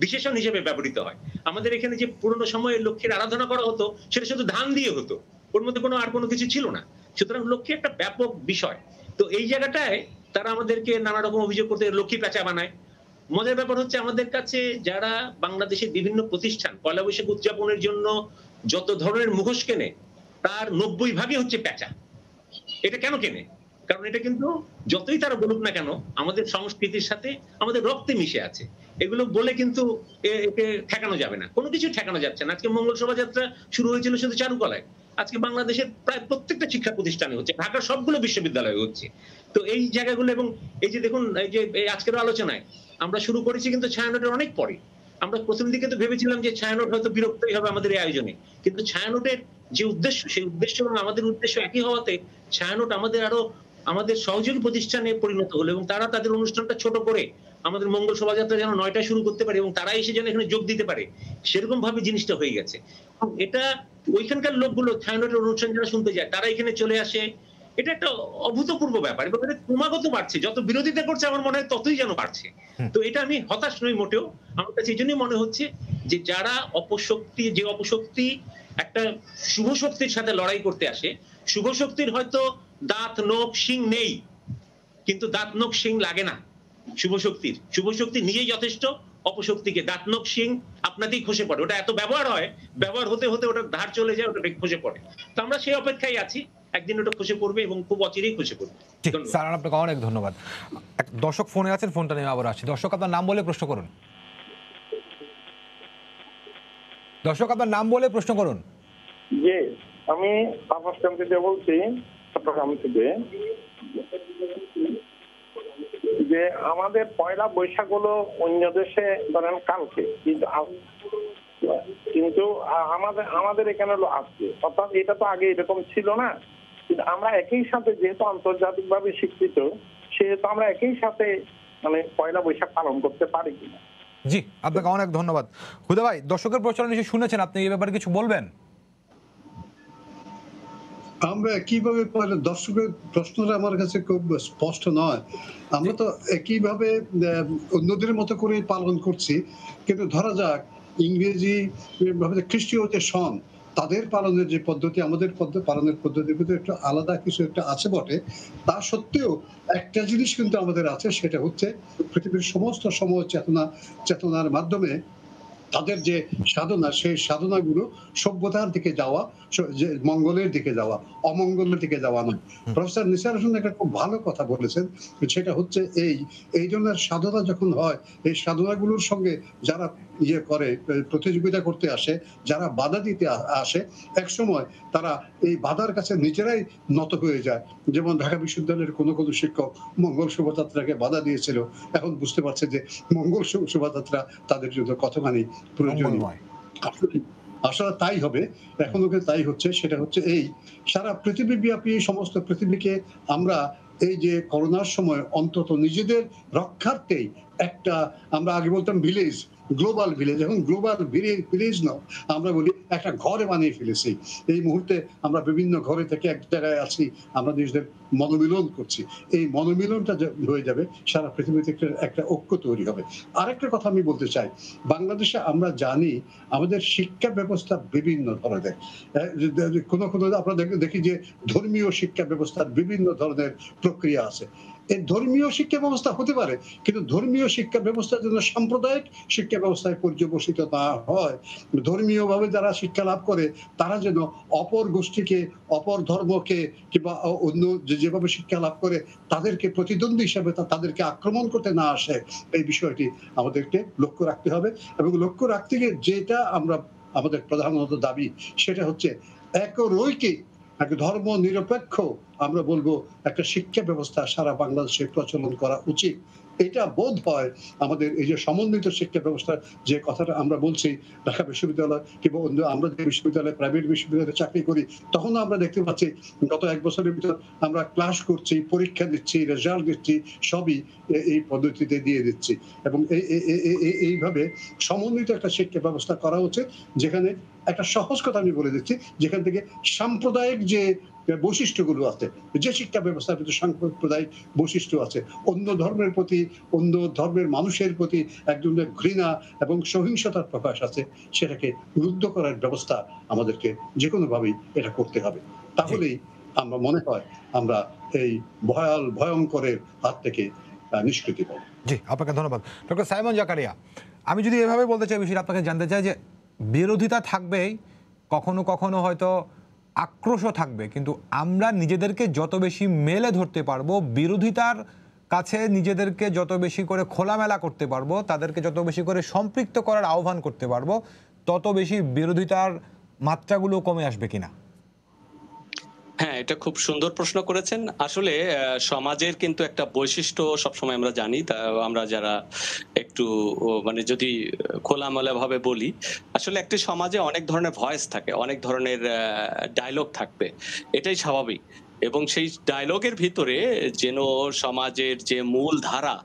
বিশেষণ হিসেবে ব্যবহৃত হয়। আমাদের এখানে যে পুরোনো সময়ে লক্ষ্মীর আরাধনা করা হতো, সেটা শুধু ধান দিয়ে হতো, ওর মধ্যে আর কোনো কিছু ছিল না। সুতরাং লক্ষ্মী একটা ব্যাপক বিষয়। তো এই জায়গাটায় তারা আমাদেরকে নানা রকম অভিযোগ করতে লক্ষ্মী পেঁচা বানায়। মজার ব্যাপার হচ্ছে, আমাদের কাছে যারা বাংলাদেশের বিভিন্ন প্রতিষ্ঠান পয়লা বৈশাখ উদযাপনের জন্য যত ধরনের মুখোশ কেনে, তার 90% হচ্ছে পেঁচা। এটা কেন কেনে? কারণ এটা কিন্তু যতই তারা বলুক না কেন, আমাদের সংস্কৃতির সাথে আমাদের রক্তে মিশে আছে। এগুলো বলে কিন্তু একে ঠেকানো যাবে না, কোনো কিছু ঠেকানো যাচ্ছে না। আজকে মঙ্গল শোভাযাত্রা শুরু হয়েছিল শুধু চারুকলায়, আজকে বাংলাদেশের প্রায় প্রত্যেকটা শিক্ষা প্রতিষ্ঠানে হচ্ছে, ঢাকার সবগুলো বিশ্ববিদ্যালয়ে হচ্ছে। তো এই জায়গাগুলো, এবং এই যে দেখুন, এই যে আজকের আলোচনায় আমরা শুরু করেছি কিন্তু ছায়ানটের অনেক পরে। আমরা প্রথম দিকে তো ভেবেছিলাম যে ছায়ানট হয়তো বিরক্তই হবে আমাদের এই আয়োজনে, কিন্তু ছায়ানটের যে উদ্দেশ্য, সেই উদ্দেশ্য এবং আমাদের উদ্দেশ্য একই হওয়াতে ছায়ানট আমাদের সহযোগী প্রতিষ্ঠানে পরিণত হলো, এবং তারা তাদের অনুষ্ঠানটা ছোট করে আমাদের মঙ্গল শোভাযাত্রা যেন 9টায় শুরু করতে পারে, এবং তারা এসে যেন এখানে যোগ দিতে পারে, সেরকম ভাবে জিনিসটা হয়ে গেছে। এটা ওইখানকার লোকগুলো ছায়ানটের অনুষ্ঠান যারা শুনতে যায়, তারা এখানে চলে আসে। এটা একটা অভূতপূর্ব ব্যাপার, এবং এটা ক্রমাগত বাড়ছে, যত বিরোধিতা করছে আমার মনে হয় ততই যেন বাড়ছে। তো এটা আমি হতাশ নই মোটেও। আমার কাছে এই জন্যই মনে হচ্ছে যে যারা অপশক্তি একটা শুভ শক্তির সাথে লড়াই করতে আসে, শুভ শক্তির হয়তো দাঁত নখ শিং নেই, কিন্তু দাঁত নখ শিং লাগে না শুভ শক্তি নিজেই যথেষ্ট। অপশক্তিকে দাঁত নখ শিং আপনাতেই খসে পড়ে, ওটা এত ব্যবহার হতে হতে ওটা ধার চলে যায়, ওটা খসে পড়ে। তো আমরা সেই অপেক্ষায় আছি, একদিন ওটা খসে পড়বে, এবং খুব অচিরেই খসে পড়বে। স্যার, আপনাকে অনেক ধন্যবাদ। এক দর্শক ফোনে আছেন, ফোনটা নিয়ে আবার আসছি। দর্শক, আপনার নাম বলে প্রশ্ন করুন। জি, আমি আবাস থেকে বলছি, চট্টগ্রাম থেকে। যে আমাদের পয়লা বৈশাখ হলো অন্য দেশে ধরেন কালকে, কিন্তু আমাদের এখানে হলো আজকে। অর্থাৎ এটা তো আগে এরকম ছিল না, কিন্তু আমরা একই সাথে, যেহেতু আন্তর্জাতিক ভাবে স্বীকৃত, সেহেতু আমরা একই সাথে মানে পয়লা বৈশাখ পালন করতে পারি কিনা। জি, আপনাকে অনেক ধন্যবাদ। হুদা ভাই, দর্শকের প্রচারণা নিশ্চয়ই শুনেছেন, আপনি এই ব্যাপারে কিছু বলবেন? আমরা কিভাবে দর্শকের প্রশ্নটা আমার কাছে খুব স্পষ্ট নয়। আমরা তো একইভাবে অন্যদের মতো করে পালন করছি, কিন্তু ধরা যাক ইংরেজি ভাবে খ্রিস্টীয় যে সন, তাদের পালনের যে পদ্ধতি, আমাদের পালনের পদ্ধতির ভিতরে একটু আলাদা কিছু একটা আছে বটে। তা সত্ত্বেও একটা জিনিস কিন্তু আমাদের আছে, সেটা হচ্ছে পৃথিবীর সমস্ত চেতনার মাধ্যমে তাদের যে সাধনা, সেই সাধনাগুলো সভ্যতার দিকে যাওয়া, যে মঙ্গলের দিকে যাওয়া, অমঙ্গলের দিকে যাওয়া নয়। প্রফেসর নিসার হোসেন একটা খুব ভালো কথা বলেছেন, সেটা হচ্ছে এই ধরনের সাধনা যখন হয়, এই সাধনাগুলোর সঙ্গে যারা করে, প্রতিযোগিতা করতে আসে, যারা বাধা দিতে আসে, একসময় তারা এই বাধার কাছে নিজেরাই নত হয়ে যায়। যেমন ঢাকা বিশ্ববিদ্যালয়ের কোনো শিক্ষক মঙ্গল শোভাযাত্রাকে বাধা দিয়েছিল, এখন বুঝতে পারছে যে মঙ্গল শোভাযাত্রা তাদের জন্য কতখানি প্রয়োজনীয়। আসলে তাই হবে, এখন ওকে তাই হচ্ছে। সেটা হচ্ছে সারা পৃথিবীব্যাপী সমস্ত পৃথিবীকে আমরা এই যে করোনার সময় অন্তত নিজেদের রক্ষার্থেই একটা, আমরা আগে বলতাম ভিলেজ, গ্লোবাল ভিলেজ, এখন গ্লোবাল ভিলেজ নয়, আমরা বলি একটা ঘরে বানিয়ে ফেলেছি। এই মুহূর্তে আমরা বিভিন্ন ঘরে থেকে এক জায়গায় আছি, আমরা নিজেদের মনোমিলন করছি। এই মনোমিলনটা হয়ে যাবে, সারা পৃথিবীতে একটা ঐক্য তৈরি হবে। আরেকটা কথা আমি বলতে চাই, বাংলাদেশে আমরা জানি আমাদের শিক্ষা ব্যবস্থা বিভিন্ন ধরনের। কোনো আমরা দেখি যে ধর্মীয় শিক্ষা ব্যবস্থার বিভিন্ন ধরনের প্রক্রিয়া আছে। এই ধর্মীয় শিক্ষা ব্যবস্থা হতে পারে, কিন্তু ধর্মীয় শিক্ষা ব্যবস্থা যেন সাম্প্রদায়িক শিক্ষা ব্যবস্থায় পর্যবসিত না হয়। ধর্মীয় ভাবে যারা শিক্ষা লাভ করে তারা যেন অপর গোষ্ঠীকে, অপর ধর্মকে কিংবা অন্য যেভাবে শিক্ষা লাভ করে তাদেরকে প্রতিদ্বন্দ্বী হিসাবে তাদেরকে আক্রমণ করতে না আসে, এই বিষয়টি আমাদেরকে লক্ষ্য রাখতে হবে। এবং লক্ষ্য রাখতে গিয়ে যেটা আমাদের প্রধানত দাবি, সেটা হচ্ছে একরৈখিক, এক ধর্ম নিরপেক্ষ, আমরা বলবো একটা শিক্ষা ব্যবস্থা সারা বাংলাদেশে প্রচলন করা উচিত। এটা বোধ হয় আমাদের এই যে সমন্বিত শিক্ষা ব্যবস্থা যে কথাটা আমরা বলছি, ঢাকা বিশ্ববিদ্যালয় কিংবা অন্য আমরা যে বিশ্ববিদ্যালয়, প্রাইভেট বিশ্ববিদ্যালয়ে চাকরি করি, তখন আমরা দেখতে পাচ্ছি গত 1 বছরের ভিতর আমরা ক্লাস করছি, পরীক্ষা দিচ্ছি, রেজাল্ট দিচ্ছি, সবই এই পদ্ধতিতে দিয়ে দিচ্ছি। এবং এইভাবে সমন্বিত একটা শিক্ষা ব্যবস্থা করা উচিত, যেখানে একটা সহজ কথা আমি বলে দিচ্ছি, যেখান থেকে সাম্প্রদায়িক যে বৈশিষ্ট্যগুলো আছে, যে শিক্ষা ব্যবস্থার ভিতরে সাম্প্রদায়িক বৈশিষ্ট্য আছে, অন্য ধর্মের প্রতি, অন্য ধর্মের মানুষের প্রতি এক ধরনের ঘৃণা এবং সহিংসতার প্রকাশ আছে, সেটাকে রুদ্ধ করার ব্যবস্থা আমাদেরকে যে কোনো ভাবেই এটা করতে হবে। তাহলেই আমরা মনে হয় আমরা এই ভয়ঙ্করের হাত থেকে নিষ্কৃতি পাবো। জি, আপনাকে ধন্যবাদ ডক্টর সাইমন জাকারিয়া। আমি যদি এভাবে বলতে চাই, বিষয়টা আপনাকে জানতে চাই যে বিরোধিতা থাকবেই, কখনো কখনো হয়তো আক্রোশও থাকবে, কিন্তু আমরা নিজেদেরকে যত বেশি মেলে ধরতে পারবো, বিরোধিতার কাছে নিজেদেরকে যত বেশি করে খোলামেলা করতে পারবো, তাদেরকে যত বেশি করে সম্পৃক্ত করার আহ্বান করতে পারবো, তত বেশি বিরোধিতার মাত্রাগুলো কমে আসবে কিনা? হ্যাঁ, এটা খুব সুন্দর প্রশ্ন করেছেন। আসলে সমাজের কিন্তু একটা বৈশিষ্ট্য সবসময় আমরা জানি, তা আমরা যারা একটু মানে যদি খোলামেলা ভাবে বলি, আসলে একটি সমাজে অনেক ধরনের ভয়েস থাকে, অনেক ধরনের ডায়লগ থাকবে, এটাই স্বাভাবিক। এবং সেই ডায়লগের ভিতরে যেন সমাজের যে মূল ধারা,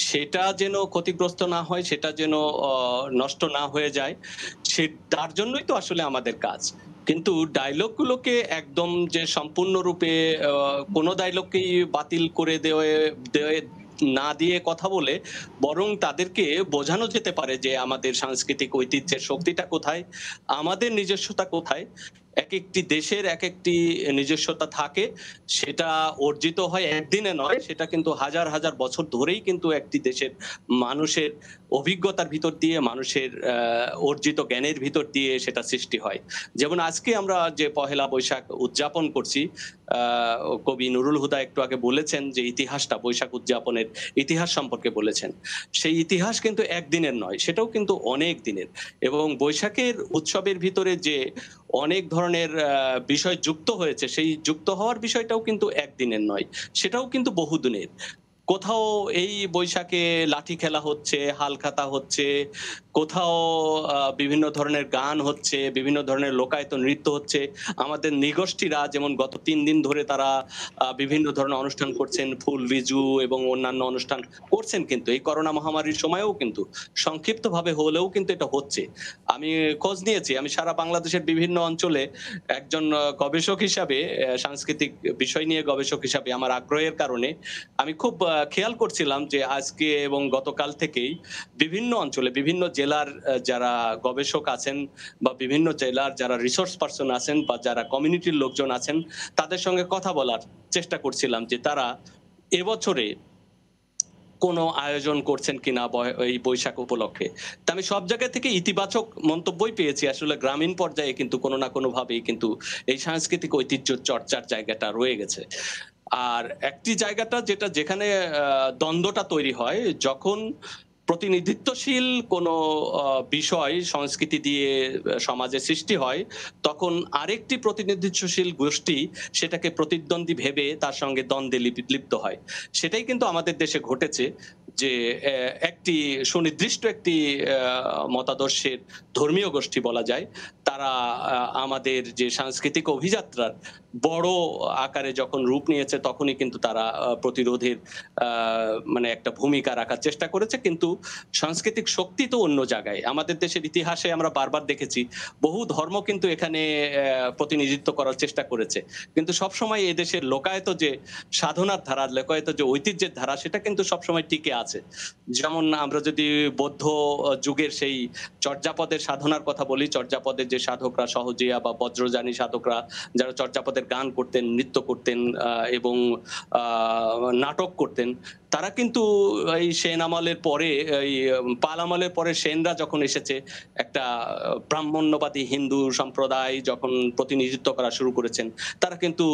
সেটা যেন ক্ষতিগ্রস্ত না হয়, সেটা যেন নষ্ট না হয়ে যায়, তার জন্যই তো আসলে আমাদের কাজ। কিন্তু ডায়লগ গুলোকে একদম যে সম্পূর্ণরূপে কোনো ডায়লগকেই বাতিল করে দেওয়া না দিয়ে কথা বলে, বরং তাদেরকে বোঝানো যেতে পারে যে আমাদের সাংস্কৃতিক ঐতিহ্যের শক্তিটা কোথায়, আমাদের নিজস্বতা কোথায়। এক একটি দেশের এক একটি নিজস্বতা থাকে, সেটা অর্জিত হয় একদিনে নয়, সেটা কিন্তু হাজার হাজার বছর ধরেই কিন্তু একটি দেশের মানুষের অভিজ্ঞতার ভিতর দিয়ে, মানুষের অর্জিত জ্ঞানের ভিতর দিয়ে সেটা সৃষ্টি হয়। যেমন আজকে আমরা যে পহেলা বৈশাখ উদযাপন করছি, কবি নুরুল হুদা একটু আগে বলেছেন যে ইতিহাসটা, বৈশাখ উদযাপনের ইতিহাস সম্পর্কে বলেছেন। সেই ইতিহাস কিন্তু একদিনের নয়, সেটাও কিন্তু অনেক দিনের। এবং বৈশাখের উৎসবের ভিতরে যে অনেক ধরনের বিষয় যুক্ত হয়েছে, সেই যুক্ত হওয়ার বিষয়টাও কিন্তু একদিনের নয়, সেটাও কিন্তু বহুদিনের। কোথাও এই বৈশাখে লাঠি খেলা হচ্ছে, হালখাতা হচ্ছে, কোথাও বিভিন্ন ধরনের গান হচ্ছে, বিভিন্ন ধরনের লোকায়ত নৃত্য হচ্ছে। আমাদের নৃগোষ্ঠীরা যেমন গত ৩ দিন ধরে তারা বিভিন্ন ধরনের অনুষ্ঠান করছেন, ফুল রিজু এবং অন্যান্য অনুষ্ঠান করছেন, কিন্তু এই করোনা মহামারীর সময়েও কিন্তু সংক্ষিপ্তভাবে হলেও কিন্তু এটা হচ্ছে। আমি খোঁজ নিয়েছি, আমি সারা বাংলাদেশের বিভিন্ন অঞ্চলে একজন গবেষক হিসাবে, সাংস্কৃতিক বিষয় নিয়ে গবেষক হিসাবে আমার আগ্রহের কারণে আমি খুব খেয়াল করছিলাম যে আজকে এবং গতকাল থেকেই বিভিন্ন অঞ্চলে, বিভিন্ন জেলার যারা গবেষক আছেন বা বিভিন্ন জেলার যারা রিসোর্স পারসন আছেন বা যারা কমিউনিটির লোকজন আছেন, তাদের সঙ্গে কথা বলার চেষ্টা করছিলাম যে তারা এবছরে কোনো আয়োজন করছেন কিনা এই বৈশাখ উপলক্ষে। তা আমি সব জায়গা থেকে ইতিবাচক মন্তব্যই পেয়েছি। আসলে গ্রামীণ পর্যায়ে কিন্তু কোনো না কোনো ভাবেই কিন্তু এই সাংস্কৃতিক ঐতিহ্য চর্চার জায়গাটা রয়ে গেছে। আর একটি জায়গাটা যেখানে দ্বন্দ্বটা তৈরি হয়, যখন প্রতিনিধিত্বশীল কোনো বিষয় সংস্কৃতি দিয়ে সমাজে সৃষ্টি হয়, তখন আরেকটি প্রতিনিধিত্বশীল গোষ্ঠী সেটাকে প্রতিদ্বন্দ্বী ভেবে তার সঙ্গে দ্বন্দ্বে লিপ্ত হয়। সেটাই কিন্তু আমাদের দেশে ঘটেছে যে একটি সুনির্দিষ্ট একটি মতাদর্শের ধর্মীয় গোষ্ঠী বলা যায়, তারা আমাদের যে সাংস্কৃতিক অভিযাত্রার বড় আকারে যখন রূপ নিয়েছে, তখনই কিন্তু তারা প্রতিরোধের মানে একটা ভূমিকা রাখার চেষ্টা করেছে। কিন্তু সাংস্কৃতিক শক্তি তো অন্য জায়গায়। আমাদের দেশের ইতিহাসে আমরা বারবার দেখেছি বহু ধর্ম কিন্তু এখানে প্রতিনিধিত্ব করার চেষ্টা করেছে, কিন্তু সবসময় এদেশের লোকায়ত যে সাধনার ধারা, লোকায়ত যে ঐতিহ্যের ধারা, সেটা কিন্তু সবসময় টিকে আছে। যেমন আমরা যদি বৌদ্ধ যুগের সেই চর্যাপদের সাধনার কথা বলি, চর্যাপদের যে সাধকরা, সহজিয়া বা বজ্রযানী সাধকরা যারা চর্যাপদের গান করতেন, নৃত্য করতেন এবং নাটক করতেন, তারা কিন্তু এই সেন আমলের পরে, এই পাল আমলের পরে সেনরা যখন এসেছে, একটা ব্রাহ্মণ্যবাদী হিন্দু সম্প্রদায় যখন প্রতিনিধিত্ব করা শুরু করেছেন, তারা কিন্তু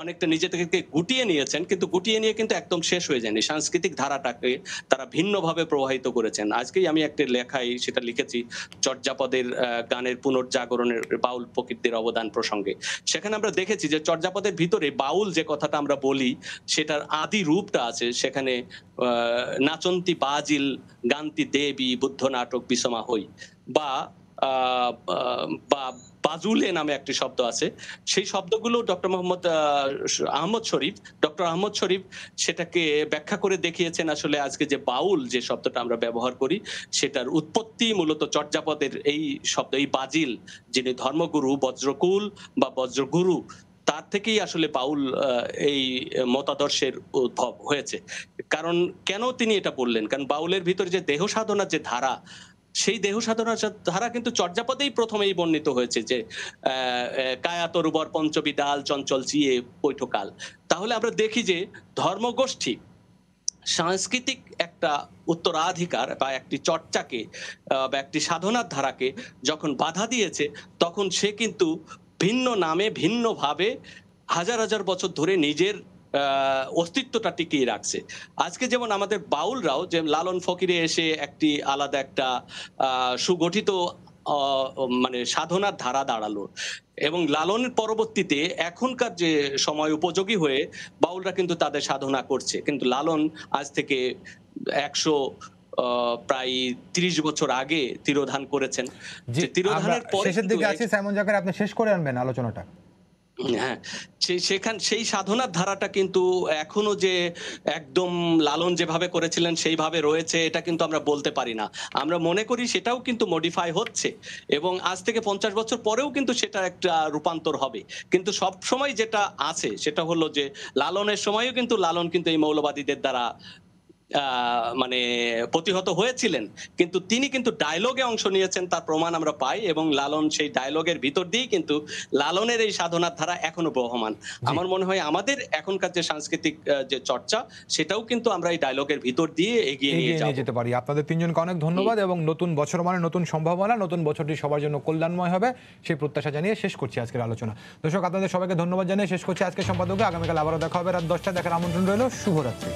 অনেকটা নিজে থেকে গুটিয়ে নিয়েছেন, কিন্তু গুটিয়ে নিয়ে কিন্তু একদম শেষ হয়ে যায়নি। সাংস্কৃতিক ধারাটাকে তারা ভিন্নভাবে প্রবাহিত করেছেন। আজকেই আমি একটা লেখায় সেটা লিখেছি, চর্যাপদের গানের পুনর্জাগরণের বাউল প্রকৃতির অবদান প্রসঙ্গে। সেখানে আমরা দেখেছি যে চর্যাপদের ভিতরে বাউল যে কথাটা আমরা বলি, সেটার আদি রূপটা আছে সেখানে। নাচন্তি বাজিল গান্তি দেবী বুদ্ধ নাটক বিষমা হই, বা বাজুলে নামে একটি শব্দ আছে। সেই শব্দগুলো ডক্টর আহমদ শরীফ সেটাকে ব্যাখ্যা করে দেখিয়েছেন। আসলে আজকে যে বাউল যে শব্দটা আমরা ব্যবহার করি, সেটার উৎপত্তি মূলত চর্যাপদের এই শব্দ, এই বাজিল যিনি ধর্মগুরু, বজ্রকুল বা বজ্রগুরু, তার থেকেই আসলে বাউল এই মতাদর্শের উদ্ভব হয়েছে। কারণ কেন তিনি এটা বললেন? কারণ বাউলের ভিতরে যে দেহ সাধনার যে ধারা, সেই দেহ সাধনার ধারা কিন্তু চর্যাপদেই প্রথমেই বর্ণিত হয়েছে, যে কায়া তরুবর পঞ্চবিদাল চঞ্চল চিয়ে বৈঠকাল। তাহলে আমরা দেখি যে ধর্মগোষ্ঠী সাংস্কৃতিক একটা উত্তরাধিকার বা একটি চর্চাকে বা একটি সাধনার ধারাকে যখন বাধা দিয়েছে, তখন সে কিন্তু ভিন্ন নামে ভিন্নভাবে হাজার হাজার বছর ধরে নিজের অস্তিত্বটা টিকিয়ে রাখছে। আজকে যেমন আমাদের বাউলরাও যে লালন ফকিরে এসে একটি আলাদা একটা সুগঠিত মানে সাধনার ধারা দাঁড়ালো, এবং লালনের পরবর্তীতে এখনকার যে সময় উপযোগী হয়ে বাউলরা কিন্তু তাদের সাধনা করছে। কিন্তু লালন আজ থেকে 100 প্রায় 30 বছর আগে তিরোধান করেছেন। যে তিরোধানের পরে শেষের দিকে আছি, সাইমন জাকার, আপনি শেষ করে আনবেন আলোচনাটা। হ্যাঁ, সেই সাধনার ধারাটা কিন্তু এখনো যে একদম লালন যেভাবে করেছিলেন সেইভাবে রয়েছে, এটা কিন্তু আমরা বলতে পারি না। আমরা মনে করি সেটাও কিন্তু মডিফাই হচ্ছে, এবং আজ থেকে 50 বছর পরেও কিন্তু সেটা একটা রূপান্তর হবে। কিন্তু সব সময় যেটা আছে সেটা হলো যে লালনের সময়ও কিন্তু লালন কিন্তু এই মৌলবাদীদের দ্বারা মানে প্রতিহত হয়েছিলেন, কিন্তু তিনি কিন্তু ডায়লগে অংশ নিয়েছেন, তার প্রমাণ আমরা পাই, এবং লালন সেই ডায়লগের ভিতর দিয়েই কিন্তু লালনের এই সাধনার ধারা এখনো বহমান। আমার মনে হয় আমাদের এখনকার যে সাংস্কৃতিক যে চর্চা, সেটাও কিন্তু আমরা এই ডায়লগের ভিতর দিয়ে এগিয়ে নিয়ে যেতে পারি। আপনাদের তিনজনকে অনেক ধন্যবাদ, এবং নতুন বছর মানে নতুন সম্ভাবনা, নতুন বছরটি সবার জন্য কল্যাণময় হবে সেই প্রত্যাশা জানিয়ে শেষ করছি আজকের আলোচনা। দর্শক, আপনাদের সবাইকে ধন্যবাদ জানিয়ে শেষ করছি আজকের সম্পাদকে। আগামীকাল আবারও দেখা হবে রাত 10টায়। দেখার আমন্ত্রণ রইল। শুভরাত্রি।